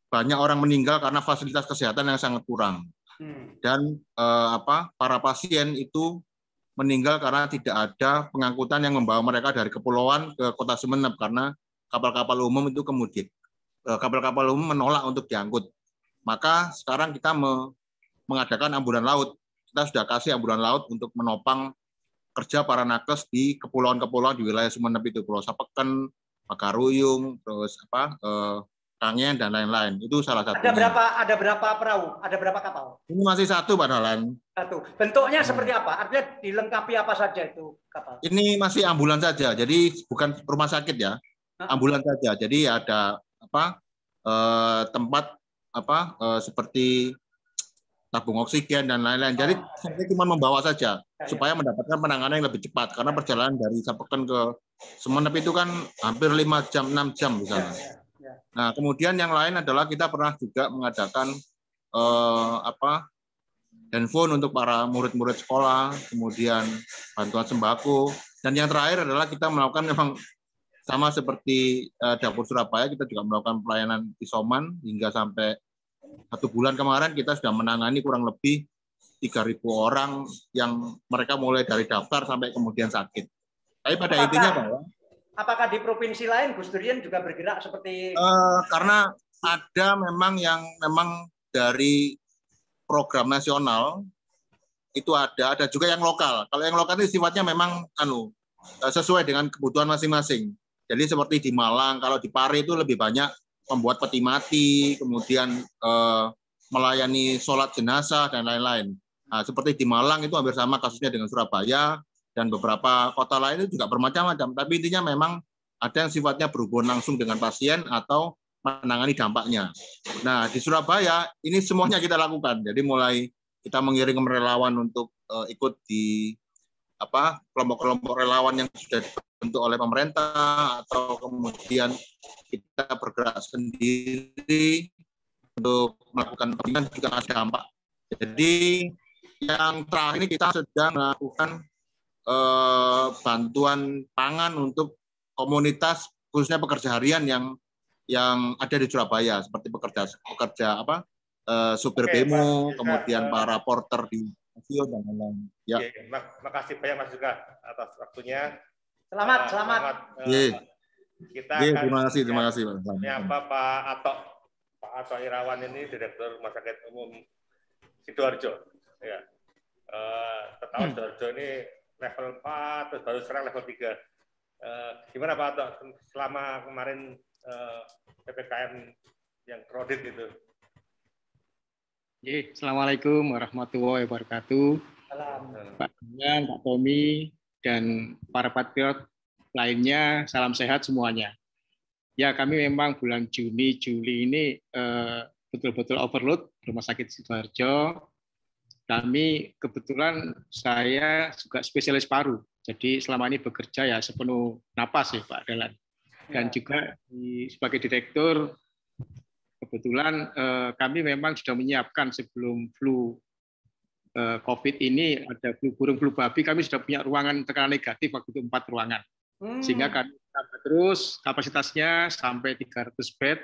banyak orang meninggal karena fasilitas kesehatan yang sangat kurang. Dan para pasien itu meninggal karena tidak ada pengangkutan yang membawa mereka dari kepulauan ke kota Sumeneb karena kapal-kapal umum itu kemudian kapal-kapal umum menolak untuk diangkut. Maka sekarang kita mengadakan ambulan laut. Kita sudah kasih ambulan laut untuk menopang kerja para nakes di kepulauan-kepulauan di wilayah Sumeneb itu, Pulau Sapeken, Pagaruyung, terus Kangen dan lain-lain. Itu salah satunya. Ada berapa perahu? Ada berapa kapal? Ini masih satu, Pak Dahlan. Satu. Bentuknya seperti apa? Artinya dilengkapi apa saja itu kapal? Ini masih ambulan saja. Jadi bukan rumah sakit ya. Ambulan saja. Jadi ada tempat seperti tabung oksigen dan lain-lain. Jadi saya cuma membawa saja supaya mendapatkan penanganan yang lebih cepat karena perjalanan dari Sapeken ke Sumeneb itu kan hampir 5 jam, 6 jam misalnya. Nah, kemudian yang lain adalah kita pernah juga mengadakan handphone untuk para murid-murid sekolah, kemudian bantuan sembako, dan yang terakhir adalah kita melakukan memang sama seperti Dapur Surabaya, kita juga melakukan pelayanan isoman hingga sampai 1 bulan kemarin kita sudah menangani kurang lebih 3.000 orang yang mereka mulai dari daftar sampai kemudian sakit. Tapi pada intinya bahwa apakah di provinsi lain Gus Durian juga bergerak seperti karena ada memang yang memang dari program nasional itu ada juga yang lokal. Kalau yang lokal itu sifatnya memang sesuai dengan kebutuhan masing-masing. Jadi seperti di Malang, kalau di Pare itu lebih banyak membuat peti mati, kemudian melayani sholat jenazah dan lain-lain. Nah, seperti di Malang itu hampir sama kasusnya dengan Surabaya dan beberapa kota lain itu juga bermacam-macam. Tapi intinya memang ada yang sifatnya berhubungan langsung dengan pasien atau menangani dampaknya. Nah, di Surabaya ini semuanya kita lakukan. Jadi mulai kita mengirim relawan untuk ikut di kelompok-kelompok relawan yang sudah dibentuk oleh pemerintah, atau kemudian kita bergerak sendiri untuk melakukan pembinaan juga ada dampak. Jadi yang terakhir ini kita sedang melakukan bantuan pangan untuk komunitas khususnya pekerja harian yang ada di Surabaya seperti pekerja supir bemo, kemudian para porter di stasiun dan lain-lain. Ya. Makasih banyak Mas juga atas waktunya. Selamat. Kita terima kasih. Menyapa Pak Ato Irawan ini Direktur Rumah Sakit Umum Sidoarjo. Ya. Ketahuan Sidoarjo ini level 4, terus baru sekarang level 3. Gimana Pak Ato selama kemarin PPKM yang kredit itu? Assalamualaikum warahmatullahi wabarakatuh. Pak Dahlan, Pak Tommy, dan para patriot lainnya, salam sehat semuanya. Ya, kami memang bulan Juni, Juli ini betul-betul overload Rumah Sakit Sidoarjo. Kami kebetulan saya juga spesialis paru, jadi selama ini bekerja ya sepenuh napas ya Pak Dahlan. Dan juga sebagai direktur, kebetulan kami memang sudah menyiapkan sebelum flu COVID ini, ada flu burung, flu babi, kami sudah punya ruangan tekanan negatif waktu itu 4 ruangan. Sehingga kami tambah terus kapasitasnya sampai 300 bed.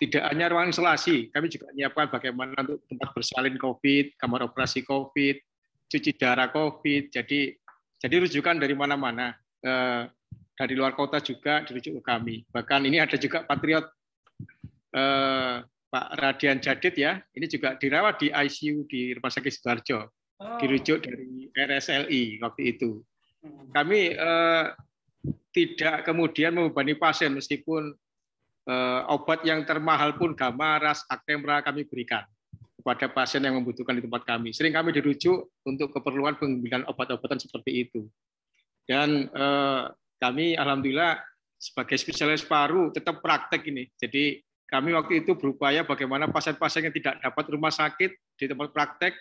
Tidak hanya ruang isolasi, kami juga menyiapkan bagaimana untuk tempat bersalin COVID, kamar operasi COVID, cuci darah COVID. Jadi rujukan dari mana-mana, dari luar kota juga dirujuk ke kami. Bahkan ini ada juga patriot Pak Radian Jadid ya, ini juga dirawat di ICU di Rumah Sakit Sidoarjo, dirujuk dari RSLI waktu itu. Kami tidak kemudian membebani pasien meskipun obat yang termahal pun gamma, ras, Actemra kami berikan kepada pasien yang membutuhkan di tempat kami. Sering kami dirujuk untuk keperluan pengambilan obat-obatan seperti itu. Dan kami alhamdulillah sebagai spesialis paru tetap praktek ini. Jadi kami waktu itu berupaya bagaimana pasien-pasien yang tidak dapat rumah sakit di tempat praktek,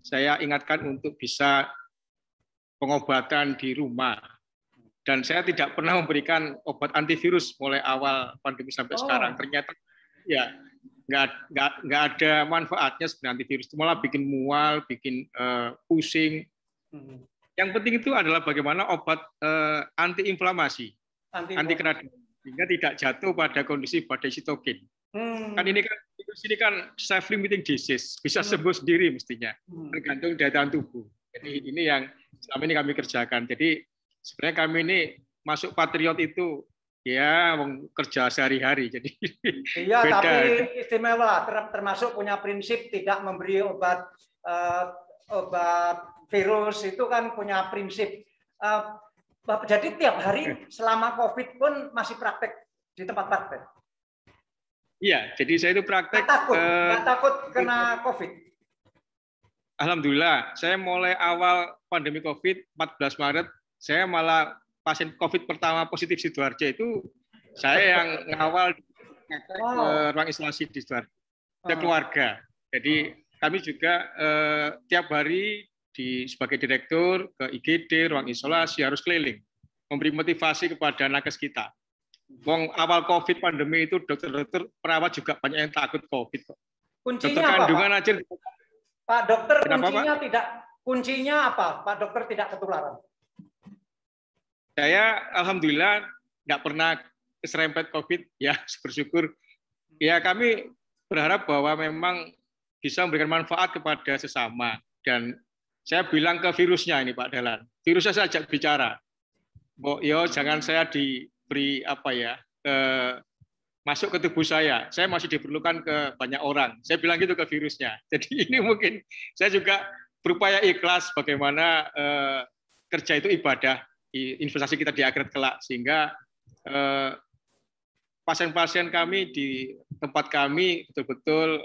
saya ingatkan untuk bisa pengobatan di rumah. Dan saya tidak pernah memberikan obat antivirus mulai awal pandemi sampai sekarang. Ternyata ya nggak ada manfaatnya sebenarnya antivirus. Malah bikin mual, bikin pusing. Yang penting itu adalah bagaimana obat antiinflamasi, anti keracunan, sehingga tidak jatuh pada kondisi badai sitokin. Kan ini kan self-limiting disease, bisa sembuh sendiri mestinya, tergantung daya tahan tubuh. Jadi ini yang selama ini kami kerjakan. Jadi sebenarnya kami ini masuk Patriot itu ya kerja sehari-hari. Jadi iya, beda. tapi istimewa termasuk punya prinsip tidak memberi obat virus, itu kan punya prinsip. Jadi tiap hari selama COVID pun masih praktek di tempat praktek. Iya, jadi saya itu praktek. Nggak takut kena COVID. Alhamdulillah, saya mulai awal pandemi COVID 14 Maret, saya malah pasien COVID pertama positif Sidoarjo itu saya yang ngawal ke ruang isolasi di Sidoarjo, ke keluarga. Jadi kami juga tiap hari sebagai direktur ke IGD, ruang isolasi harus keliling, memberi motivasi kepada nakes kita. Wong awal COVID pandemi itu dokter-dokter perawat juga banyak yang takut COVID. Kuncinya dokter kandungan apa, aja. Pak Dokter? Kenapa, kuncinya Pak? Kuncinya apa, Pak Dokter, tidak ketularan? Saya alhamdulillah nggak pernah keserempet COVID, ya bersyukur. Ya kami berharap bahwa memang bisa memberikan manfaat kepada sesama. Dan saya bilang ke virusnya ini Pak Dahlan, virusnya saya ajak bicara. Yo jangan saya diberi masuk ke tubuh saya masih diperlukan ke banyak orang. Saya bilang gitu ke virusnya. Jadi ini mungkin saya juga berupaya ikhlas bagaimana kerja itu ibadah, investasi kita di akhirat kelak, sehingga pasien-pasien kami di tempat kami betul-betul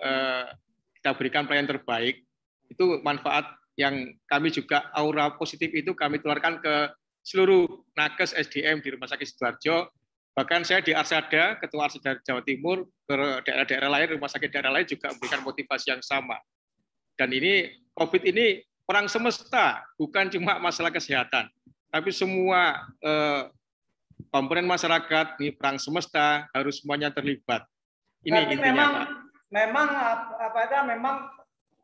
kita berikan pelayanan terbaik. Itu manfaat yang kami juga aura positif itu kami tularkan ke seluruh nakes SDM di Rumah Sakit Sidoarjo. Bahkan saya di Arsada, Ketua Arsada Jawa Timur, ke daerah-daerah lain, rumah sakit daerah lain juga memberikan motivasi yang sama. Dan ini COVID ini perang semesta, bukan cuma masalah kesehatan, tapi semua komponen masyarakat ini perang semesta, harus semuanya terlibat. Ini intinya, Pak.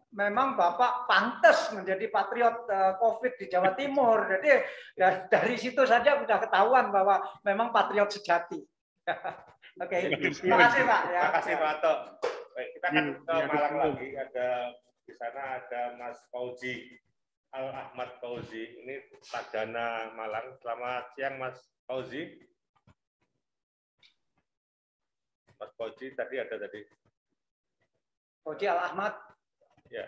Memang Bapak pantas menjadi patriot COVID di Jawa Timur. Jadi ya, dari situ saja sudah ketahuan bahwa memang patriot sejati. Oke, terima kasih Pak. Ya. Terima kasih Pak Ato. Baik, kita akan ke Malang lagi. Di sana ada Mas Fauzi Al-Ahmad Fauzi. Ini Tagana Malang. Selamat siang Mas Fauzi. Mas Fauzi tadi ada tadi. Fauzi Al-Ahmad. Ya.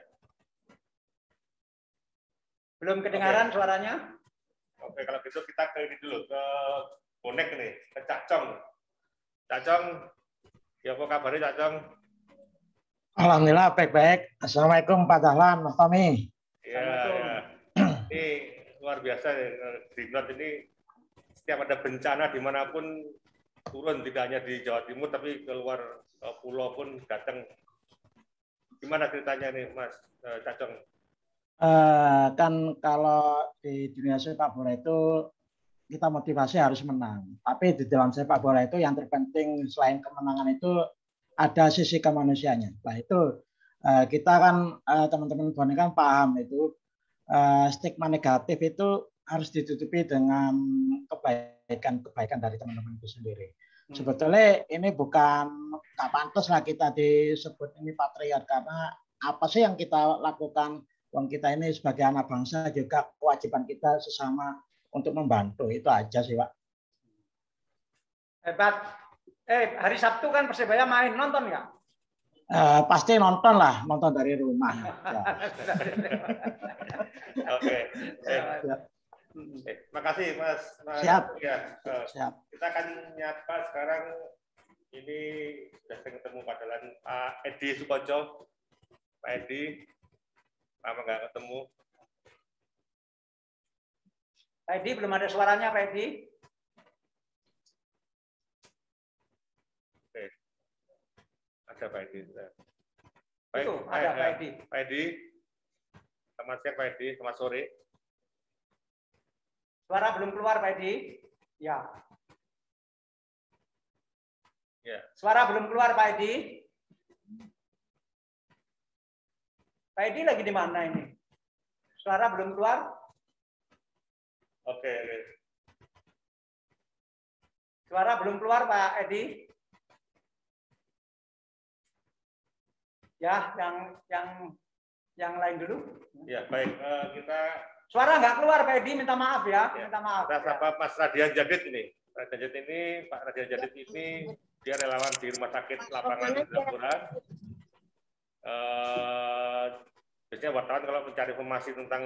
Belum kedengaran suaranya? Oke, kalau gitu kita ke ini dulu, ke bonek nih, ke Cak Cong. Cak Cong, ya apa kabarnya Cak Cong? Alhamdulillah baik-baik. Assalamualaikum Pak Dahlan, Mas Tommy. Ya. Ini luar biasa di Not ini setiap ada bencana dimanapun turun, tidak hanya di Jawa Timur tapi keluar pulau pun datang. Gimana ceritanya nih Mas Cacong? Kan kalau di dunia sepak bola itu kita motivasi harus menang. Tapi di dalam sepak bola itu yang terpenting selain kemenangan itu ada sisi kemanusiaannya. Nah itu kita kan teman-teman bonek kan paham itu stigma negatif itu harus ditutupi dengan kebaikan dari teman-teman itu sendiri. Sebetulnya ini bukan nggak pantas lah kita disebut ini patriot, karena apa sih yang kita lakukan? Wong kita ini sebagai anak bangsa juga kewajiban kita sesama untuk membantu, itu aja sih Pak. Hebat. Hari Sabtu kan Persebaya main, nonton nggak? Pasti nonton lah, nonton dari rumah. Ya. Oke. Terima kasih Mas. Siap. Ya, siap. Kita akan nyapa sekarang, ini sudah ketemu Pak Dahlan, Pak Edi Sukoco. Pak Edi, lama nggak ketemu. Pak Edi, belum ada suaranya Pak Edi. Oke. Ada Pak Edi. Baik, itu, ada Pak Edi. Pak Edi, selamat siang Pak Edi, selamat sore. Suara belum keluar Pak Edi? Ya. Ya. Suara belum keluar Pak Edi? Pak Edi lagi di mana ini? Suara belum keluar? Oke. Suara belum keluar Pak Edi? yang lain dulu. Ya, baik. Kita suara nggak keluar, Pak Edi, minta maaf ya. Minta maaf. Kita sapa Mas Radian Jadid ini. Radian Jadid ini, Pak Radian Jadid ini dia relawan di Rumah Sakit Lapangan Indrapura. Biasanya wartawan kalau mencari informasi tentang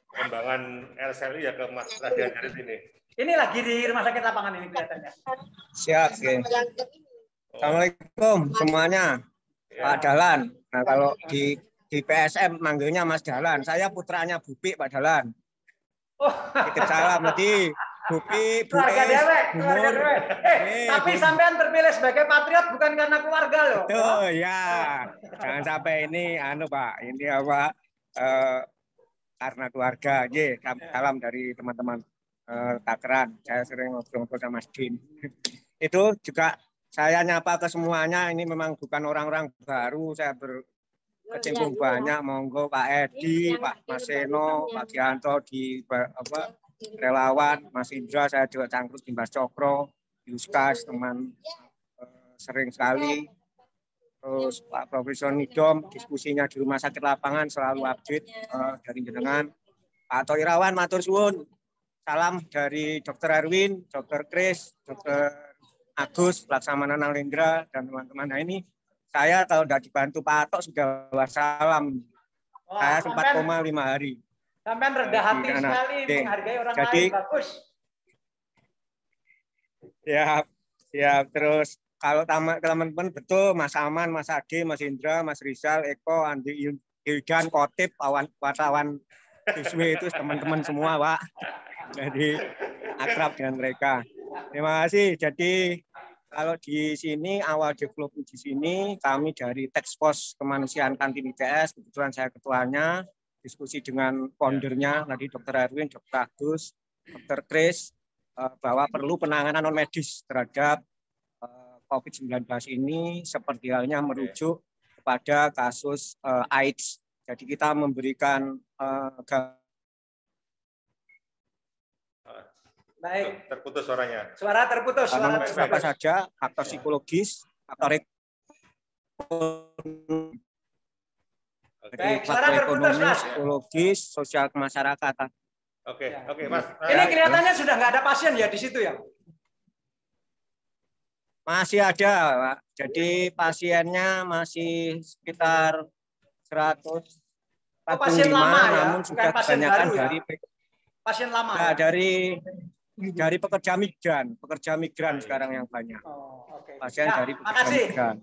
pengembangan RSLI ya ke Mas Radian Jadid ini. Ini lagi di Rumah Sakit Lapangan ini kelihatannya. Siap, Oke. Assalamualaikum semuanya, Pak Dahlan. Nah, kalau di PSM manggilnya Mas Dahlan. Saya putranya Bupi, Pak Dahlan. Titip salam tadi. Bupi, keluarga dewek, keluarga dewek. Tapi sampean terpilih sebagai patriot bukan karena keluarga loh. Betul, ya. Jangan sampai ini Pak, ini apa karena keluarga. Salam dari teman-teman Takeran. Saya sering ngobrol-ngobrol sama Mas Din. Itu juga saya nyapa ke semuanya. Ini memang bukan orang-orang baru. Saya berkecimpung banyak. Monggo Pak Edi, Pak Mas Seno, Pak Gianto di relawan, Mas Indra, saya juga cangkruk di Mbak Cokro, Yuskas, teman sering sekali. Terus Pak Profesor Nidom, diskusinya di Rumah Sakit Lapangan selalu update dari jenengan. Pak Toirawan, matur suwun. Salam dari Dr. Erwin, Dr. Kris, Dr. Agus, Laksamana Nalendra, dan teman-teman. Nah ini saya kalau tidak dibantu Pak Atok sudah wassalam. Saya sempat koma 5 hari. Sampai rendah hati sekali menghargai orang lain, bagus. Ya, terus kalau teman-teman betul, Mas Aman, Mas Ade, Mas Indra, Mas Rizal, Eko, Andi, Ildan, Kotip, wartawan siswi itu teman-teman semua, Pak. Jadi akrab dengan mereka. Terima kasih. Jadi kalau di sini awal development di sini kami dari Task Force Kemanusiaan Kantin ITS, kebetulan saya ketuanya, diskusi dengan foundernya tadi Dr. Erwin, Dr. Agus, Dr. Kris, bahwa perlu penanganan non medis terhadap COVID-19 ini seperti halnya merujuk kepada kasus AIDS. Jadi kita memberikan baik, terputus suaranya. Suara terputus. Apa saja faktor psikologis, faktor ekonomi, psikologis, sosial kemasyarakatan. Oke, Mas. Ini kelihatannya sudah nggak ada pasien ya di situ ya? Masih ada, Pak. Jadi pasiennya masih sekitar 145, pasien lama ya? Namun sudah kebanyakan dari pasien lama. Ya, dari pekerja migran sekarang yang banyak. Pasien dari pekerja migran.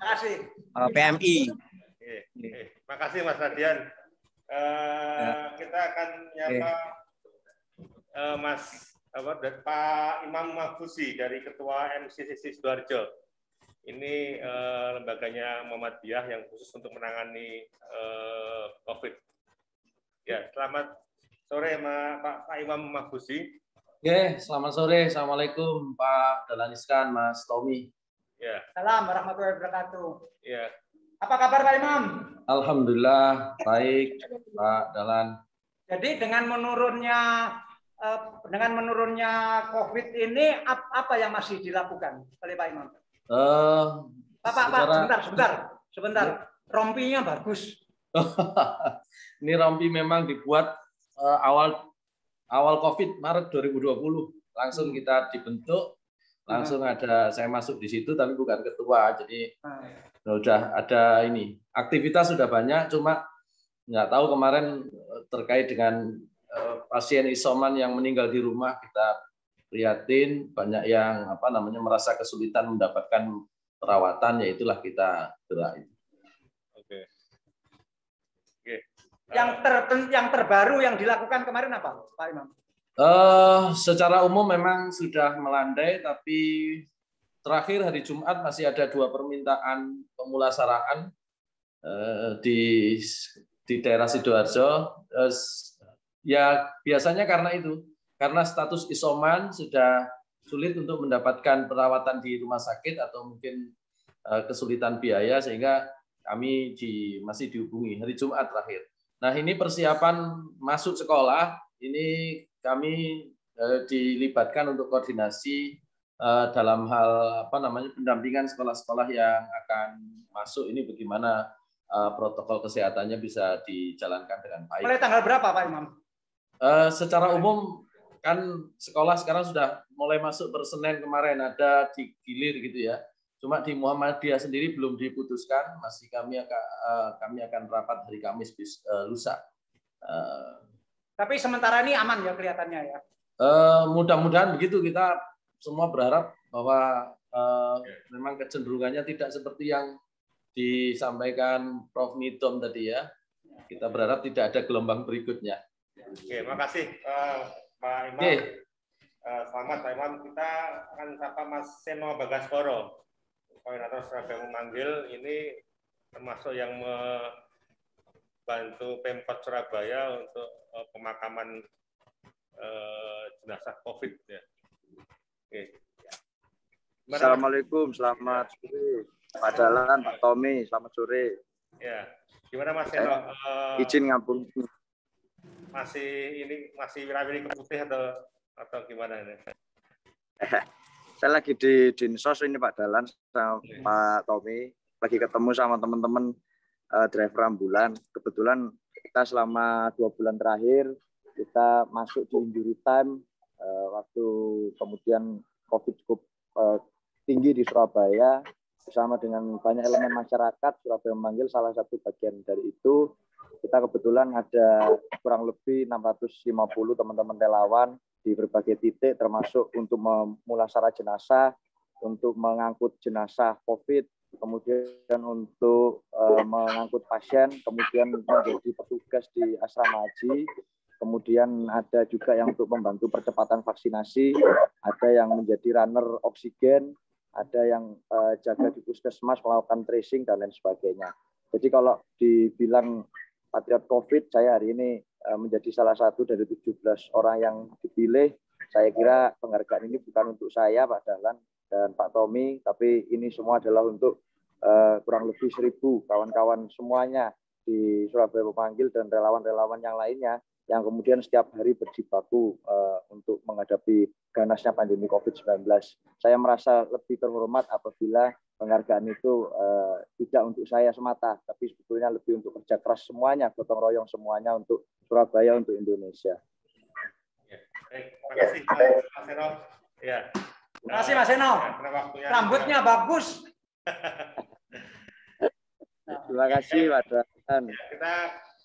PMI. Makasih Mas Radian. Kita akan nyapa Pak Imam Mahfuzi dari Ketua MCCC Sidoarjo. Ini lembaganya Muhammadiyah yang khusus untuk menangani COVID. Ya, selamat sore Pak Imam Mahfuzi. Oke, selamat sore. Assalamualaikum Pak Dahlan Iskan, Mas Tommy. Ya. Salam warahmatullahi wabarakatuh. Ya. Apa kabar Pak Imam? Alhamdulillah baik Pak Dahlan. Jadi dengan menurunnya COVID ini apa yang masih dilakukan oleh Pak Imam? Pak, sebentar. Rompinya bagus. Ini rompi memang dibuat awal COVID Maret 2020. Langsung kita dibentuk, langsung saya masuk di situ tapi bukan ketua. Jadi udah ada ini. Aktivitas sudah banyak, cuma nggak tahu kemarin terkait dengan pasien isoman yang meninggal di rumah, kita prihatin, banyak yang merasa kesulitan mendapatkan perawatan, ya itulah kita gerak. Oke. Yang terbaru yang dilakukan kemarin apa, Pak Imam? Secara umum memang sudah melandai, tapi terakhir hari Jumat masih ada 2 permintaan pemulasaraan di daerah Sidoarjo. Ya biasanya karena status isoman sudah sulit untuk mendapatkan perawatan di rumah sakit atau mungkin kesulitan biaya, sehingga kami masih dihubungi hari Jumat terakhir. Nah ini persiapan masuk sekolah, ini kami dilibatkan untuk koordinasi dalam hal pendampingan sekolah-sekolah yang akan masuk ini bagaimana protokol kesehatannya bisa dijalankan dengan baik. Mulai tanggal berapa Pak Imam? Secara umum kan sekolah sekarang sudah mulai masuk per Senin kemarin, ada di Gilir gitu ya. Cuma di Muhammadiyah sendiri belum diputuskan, masih kami akan rapat hari Kamis lusa. Tapi sementara ini aman ya kelihatannya ya. Mudah-mudahan begitu, kita semua berharap bahwa memang kecenderungannya tidak seperti yang disampaikan Prof. Nidom tadi ya. Kita berharap tidak ada gelombang berikutnya. Oke, makasih Pak Imam. Selamat Pak Imam. Kita akan sapa Mas Seno Bagaskoro, koordinator Surabaya memanggil. Ini termasuk yang membantu Pemkot Surabaya untuk pemakaman jenazah COVID ya. Oke. Assalamualaikum, selamat sore Pak Dalan, Pak Tommy, selamat sore. Ya, gimana Mas Seno? Izin ngapung. Masih wirawiri ke putih atau gimana ini? Saya lagi di Dinsos ini Pak Dalan sama Pak Tommy, lagi ketemu sama teman-teman driver ambulan. Kebetulan kita selama 2 bulan terakhir kita masuk di injury time waktu kemudian COVID cukup tinggi di Surabaya, bersama dengan banyak elemen masyarakat. Surabaya memanggil salah satu bagian dari itu. Kita kebetulan ada kurang lebih 650 teman-teman relawan di berbagai titik, termasuk untuk memulasara jenazah, untuk mengangkut jenazah COVID, kemudian untuk mengangkut pasien, kemudian menjadi petugas di asrama haji, kemudian ada juga yang untuk membantu percepatan vaksinasi, ada yang menjadi runner oksigen, ada yang jaga di puskesmas, melakukan tracing, dan lain sebagainya. Jadi kalau dibilang Patriot COVID, saya hari ini menjadi salah satu dari 17 orang yang dipilih. Saya kira penghargaan ini bukan untuk saya, Pak Dahlan dan Pak Tommy, tapi ini semua adalah untuk kurang lebih 1.000 kawan-kawan semuanya di Surabaya memanggil dan relawan-relawan yang lainnya yang kemudian setiap hari berjibaku untuk menghadapi ganasnya pandemi COVID-19. Saya merasa lebih terhormat apabila penghargaan itu tidak untuk saya semata, tapi sebetulnya lebih untuk kerja keras semuanya, gotong royong semuanya untuk Surabaya, untuk Indonesia. Terima kasih Mas Seno. Ya. Terima kasih Mas Seno. Rambutnya bagus. Terima kasih Pak Dalan.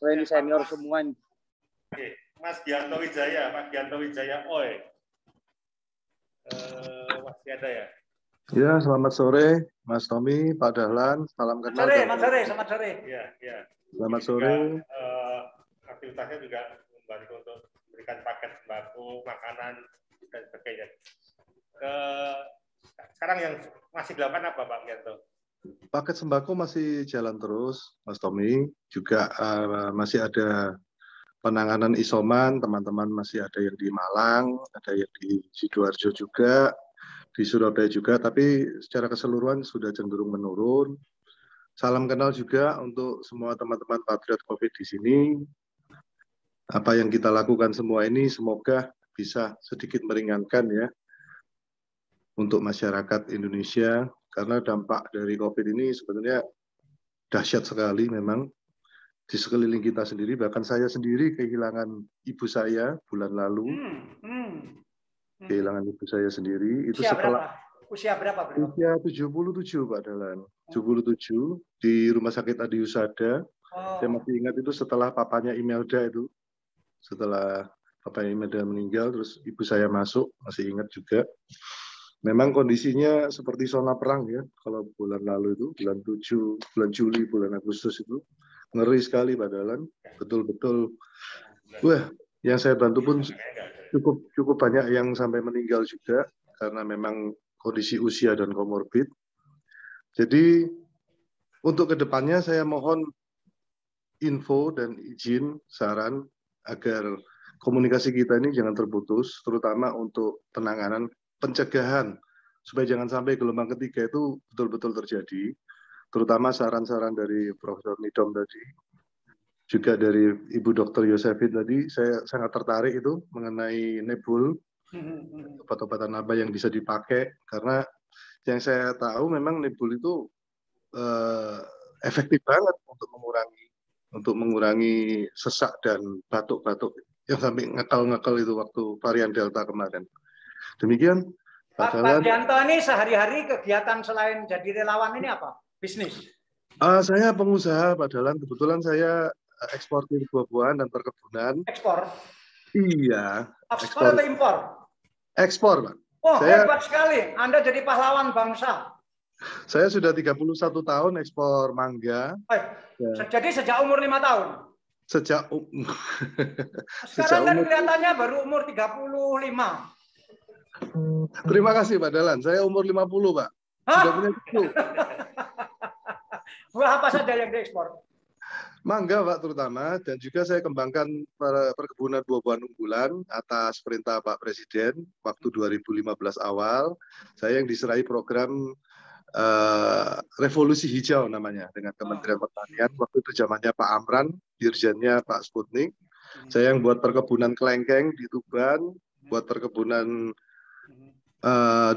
Ini senior semua. Oke, Mas Gianto Wijaya, Pak Gianto Wijaya, oi. Masih ada ya? Ya, selamat sore, Mas Tommy, Pak Dahlan, salam kenal. Selamat sore. Ya. Selamat sore. Aktivitasnya juga membantu untuk memberikan paket sembako, makanan, dan sebagainya. Sekarang yang masih dilakukan apa, Pak Gianto? Paket sembako masih jalan terus, Mas Tommy. Juga masih ada penanganan isoman, teman-teman masih ada yang di Malang, ada yang di Sidoarjo juga, di Surabaya juga, tapi secara keseluruhan sudah cenderung menurun. Salam kenal juga untuk semua teman-teman Patriot COVID di sini. Apa yang kita lakukan semua ini semoga bisa sedikit meringankan ya untuk masyarakat Indonesia, karena dampak dari COVID ini sebenarnya dahsyat sekali memang di sekeliling kita sendiri. Bahkan saya sendiri kehilangan ibu saya bulan lalu. Kehilangan ibu saya sendiri itu usia berapa beliau? Usia 77 Pak Dahlan. 77 di Rumah Sakit Adi Husada. Saya masih ingat itu setelah papanya Imelda itu. Setelah papanya Imelda meninggal, terus ibu saya masuk, masih ingat juga. Memang kondisinya seperti zona perang ya. Kalau bulan lalu itu, bulan 7, bulan Juli, bulan Agustus itu. Ngeri sekali Pak Dahlan. Betul-betul. Wah, yang saya bantu pun cukup banyak yang sampai meninggal juga karena memang kondisi usia dan komorbid. Jadi untuk kedepannya saya mohon info dan izin saran agar komunikasi kita ini jangan terputus, terutama untuk penanganan pencegahan supaya jangan sampai gelombang ketiga itu betul-betul terjadi. Terutama saran-saran dari Profesor Nidom tadi, juga dari Ibu Dr. Yosefin tadi, saya sangat tertarik itu mengenai nebul, obat-obatan apa yang bisa dipakai, karena yang saya tahu memang nebul itu efektif banget untuk mengurangi sesak dan batuk-batuk yang sampai ngekal-ngekal itu waktu varian Delta kemarin. Demikian, Pak Dahlan. Pak Dianto ini sehari-hari kegiatan selain jadi relawan ini apa? Bisnis? Saya pengusaha, Pak Dahlan. Kebetulan saya eksportir buah-buahan dan perkebunan. Ekspor? Iya. Ekspor atau impor? Ekspor, Pak. Oh, hebat sekali. Anda jadi pahlawan bangsa. Saya sudah 31 tahun ekspor mangga. Jadi sejak umur 5 tahun? Sekarang kan kelihatannya baru umur 35. Terima kasih Pak Dahlan. Saya umur 50, Pak. Sudah punya cucu. Buah apa saja yang diekspor? Mangga, Pak, terutama. Dan juga saya kembangkan perkebunan buah-buahan unggulan atas perintah Pak Presiden waktu 2015 awal. Saya yang diserahi program Revolusi Hijau namanya dengan Kementerian Pertanian. Waktu itu zamannya Pak Amran, dirjennya Pak Sputnik. Saya yang buat perkebunan kelengkeng di Tuban, buat perkebunan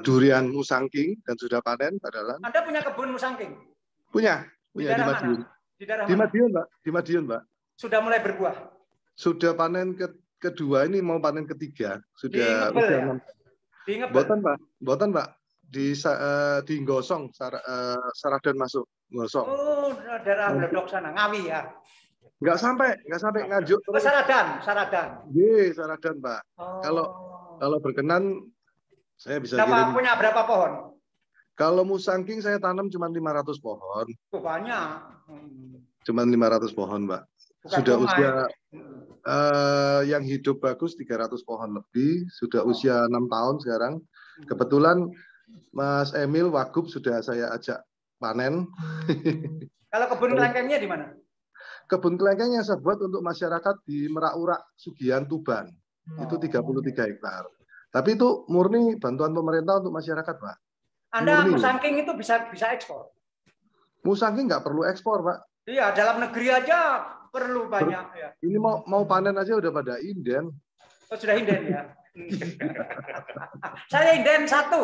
durian musangking dan sudah panen, Pak Dahlan. Anda punya kebun musangking? Punya di Madiun. Di Madiun, Pak. Di Madiun, Pak. Sudah mulai berbuah? Sudah panen kedua, ini mau panen ketiga. Sudah di Ngebel, ya? Boten, Pak. Boten, Pak. Di Gosong, Saradan masuk Gosong. Oh, daerah Glodok sana, Ngawi ya. Nggak sampai Nganjuk. Oh, Saradan. Iya, Saradan, Pak. Oh. Kalau berkenan saya bisa kirim. Punya berapa pohon? Kalau musangking saya tanam cuma 500 pohon. Banyak. Cuma 500 pohon, Pak. Bukan sudah usia yang hidup bagus 300 pohon lebih. Sudah usia 6 tahun sekarang. Kebetulan Mas Emil Wagub sudah saya ajak panen. Kalau kebun kelengkengnya di mana? Kebun kelengkeng yang saya buat untuk masyarakat di Merak-Urak, Sugihan, Tuban. Itu 33 hektar. Tapi itu murni bantuan pemerintah untuk masyarakat, Pak. Anda musangking itu bisa ekspor? Musangking nggak perlu ekspor, Pak. Iya, dalam negeri aja perlu banyak. Ya. Ini mau panen aja udah pada inden. Oh, sudah inden ya? Saya inden 1.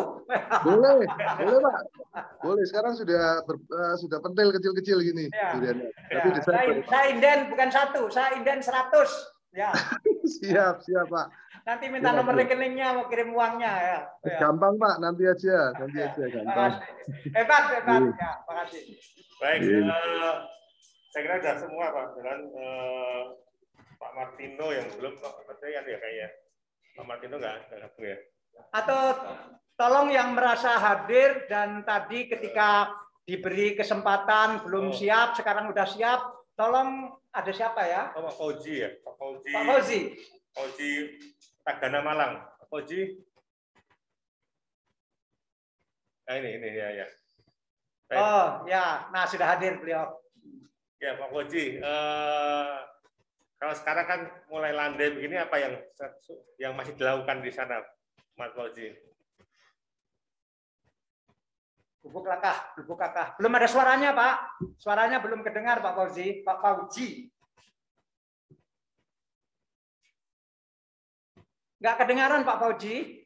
Boleh Pak. Boleh. Sekarang sudah pentil kecil-kecil gini. Ya. Tapi saya inden bukan 1, saya inden 100. Ya. Siap Pak. Nanti minta nomor rekeningnya, mau kirim uangnya ya. Gampang Pak, nanti aja gampang. Hebat ya, makasih. Baik, saya kira sudah semua Pak. Dengan Pak Martino yang belum percaya ya kayaknya. Pak Martino nggak gabung ya? Atau Tolong yang merasa hadir dan tadi ketika diberi kesempatan belum siap, sekarang udah siap. Tolong, ada siapa ya? Pak Fauzi ya, Pak Fauzi. Pak Fauzi. Fauzi Tagana Malang. Pak Fauzi. Nah ini ya. Baik. Oh ya, nah sudah hadir beliau. Ya Pak Fauzi. Kalau sekarang kan mulai landai begini, apa yang masih dilakukan di sana, Mas Fauzi? Bubuk kakak. Belum ada suaranya, Pak. Suaranya belum kedengar, Pak Fauzi. Pak Fauzi. Nggak kedengaran, Pak Fauzi.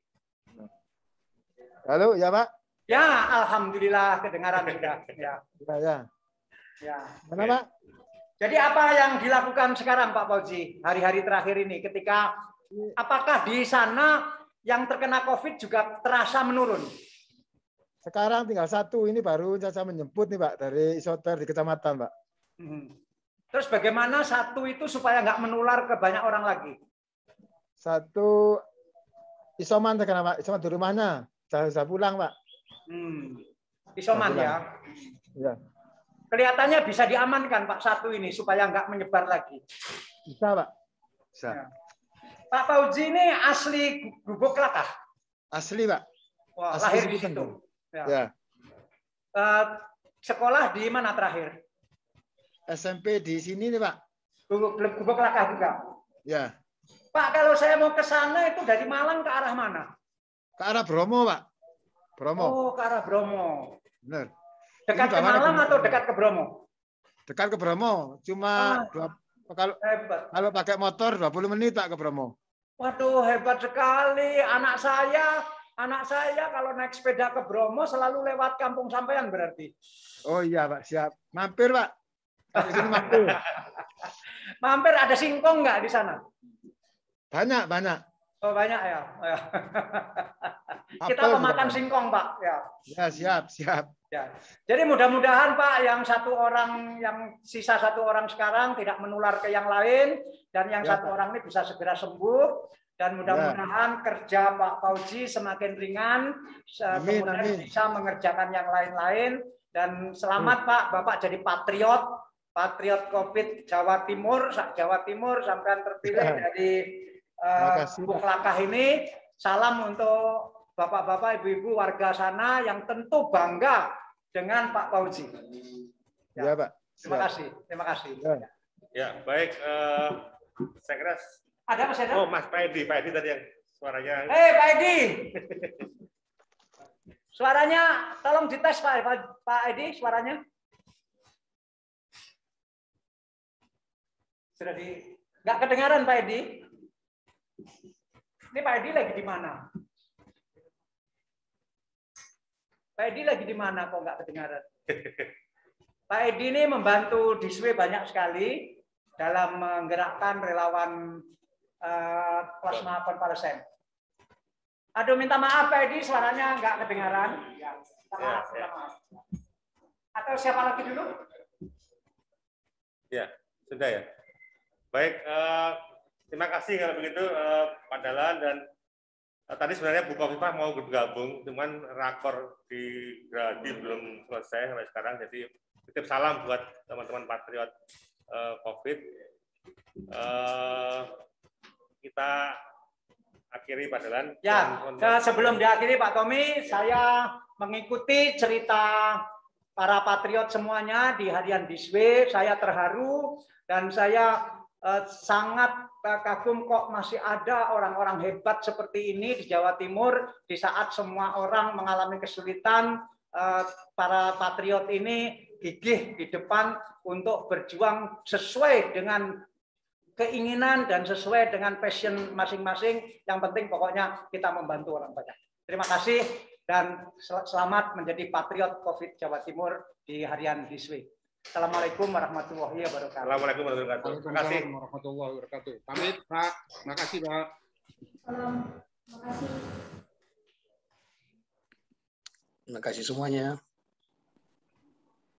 Halo, ya Pak? Ya, alhamdulillah kedengaran sudah. Ya. Mana Pak? Jadi apa yang dilakukan sekarang, Pak Fauzi, hari-hari terakhir ini? Apakah di sana yang terkena COVID juga terasa menurun? Sekarang tinggal 1, ini baru saya menjemput nih Pak dari isoter di kecamatan Pak. Terus bagaimana 1 itu supaya nggak menular ke banyak orang lagi? 1 isoman terkena Pak, isoman di rumahnya, saya pulang Pak. Isoman ya. Ya. Kelihatannya bisa diamankan Pak 1 ini supaya nggak menyebar lagi. Bisa Pak. Bisa. Ya. Pak Fauzi ini asli Gubuk Kelakah? Asli Pak. Wah, asli lahir di situ. Ya. Sekolah di mana terakhir? SMP di sini nih Pak. Gubuk Kelakah juga. Ya. Pak, kalau saya mau ke sana itu dari Malang ke arah mana? Ke arah Bromo Pak. Bromo. Oh, ke arah Bromo. Benar. Dekat ke Malang atau dekat ke Bromo? Dekat ke Bromo. Cuma kalau pakai motor 20 menit Pak ke Bromo. Waduh, hebat sekali. Anak saya Anak saya kalau naik sepeda ke Bromo selalu lewat kampung sampean berarti. Oh iya Pak, siap. Mampir Pak. Di sini mampir. Mampir, ada singkong nggak di sana? Banyak, banyak. Oh banyak ya. Kita Apel pemakan juga. singkong Pak. Ya. Ya siap, siap. Ya. Jadi mudah-mudahan Pak yang sisa satu orang sekarang tidak menular ke yang lain dan yang Ya, satu Pak. orang ini bisa segera sembuh dan mudah-mudahan kerja Pak Fauzi semakin ringan, Amin, kemudian amin. bisa mengerjakan yang lain-lain dan selamat Pak, Bapak jadi patriot COVID Jawa Timur sampai terpilih dari Buklakah ini. Salam untuk Bapak-bapak, Ibu-ibu warga sana yang tentu bangga dengan Pak Fauzi. Ya, Pak. Terima kasih. Terima kasih. Ya, baik. Saya kira ada Mas Eda? Oh, Mas Pak Edi tadi yang suaranya. Pak Edi. Suaranya tolong dites Pak Edi, suaranya. Sudah nggak kedengaran Pak Edi? Ini Pak Edi lagi di mana? Pak Edi lagi di mana kok nggak kedengaran? Pak Edi ini membantu Diswe banyak sekali dalam menggerakkan relawan plasma konvalesen. Aduh, minta maaf Pak Edi, suaranya nggak kedengaran. Maaf. Atau siapa lagi dulu? Ya, sudah ya. Baik, terima kasih kalau begitu Pak Dahlan dan tadi sebenarnya Bu Khofifah mau bergabung, cuman rakor di Gradi belum selesai sampai sekarang, jadi titip salam buat teman-teman patriot COVID. Kita akhiri Pak Dahlan. Ya, sebelum diakhiri Pak Tommy, saya mengikuti cerita para patriot semuanya di harian Diswe. Saya terharu dan saya sangat kagum kok masih ada orang-orang hebat seperti ini di Jawa Timur di saat semua orang mengalami kesulitan. Para patriot ini gigih di depan untuk berjuang sesuai dengan keinginan dan sesuai dengan passion masing-masing. Yang penting pokoknya kita membantu orang banyak. Terima kasih dan selamat menjadi patriot COVID Jawa Timur di harian Diswe. Assalamualaikum warahmatullahi wabarakatuh. Assalamualaikum warahmatullahi wabarakatuh. Terima kasih. Warahmatullahi wabarakatuh. Pamit Pak. Terima kasih Pak. Terima kasih. Terima kasih semuanya.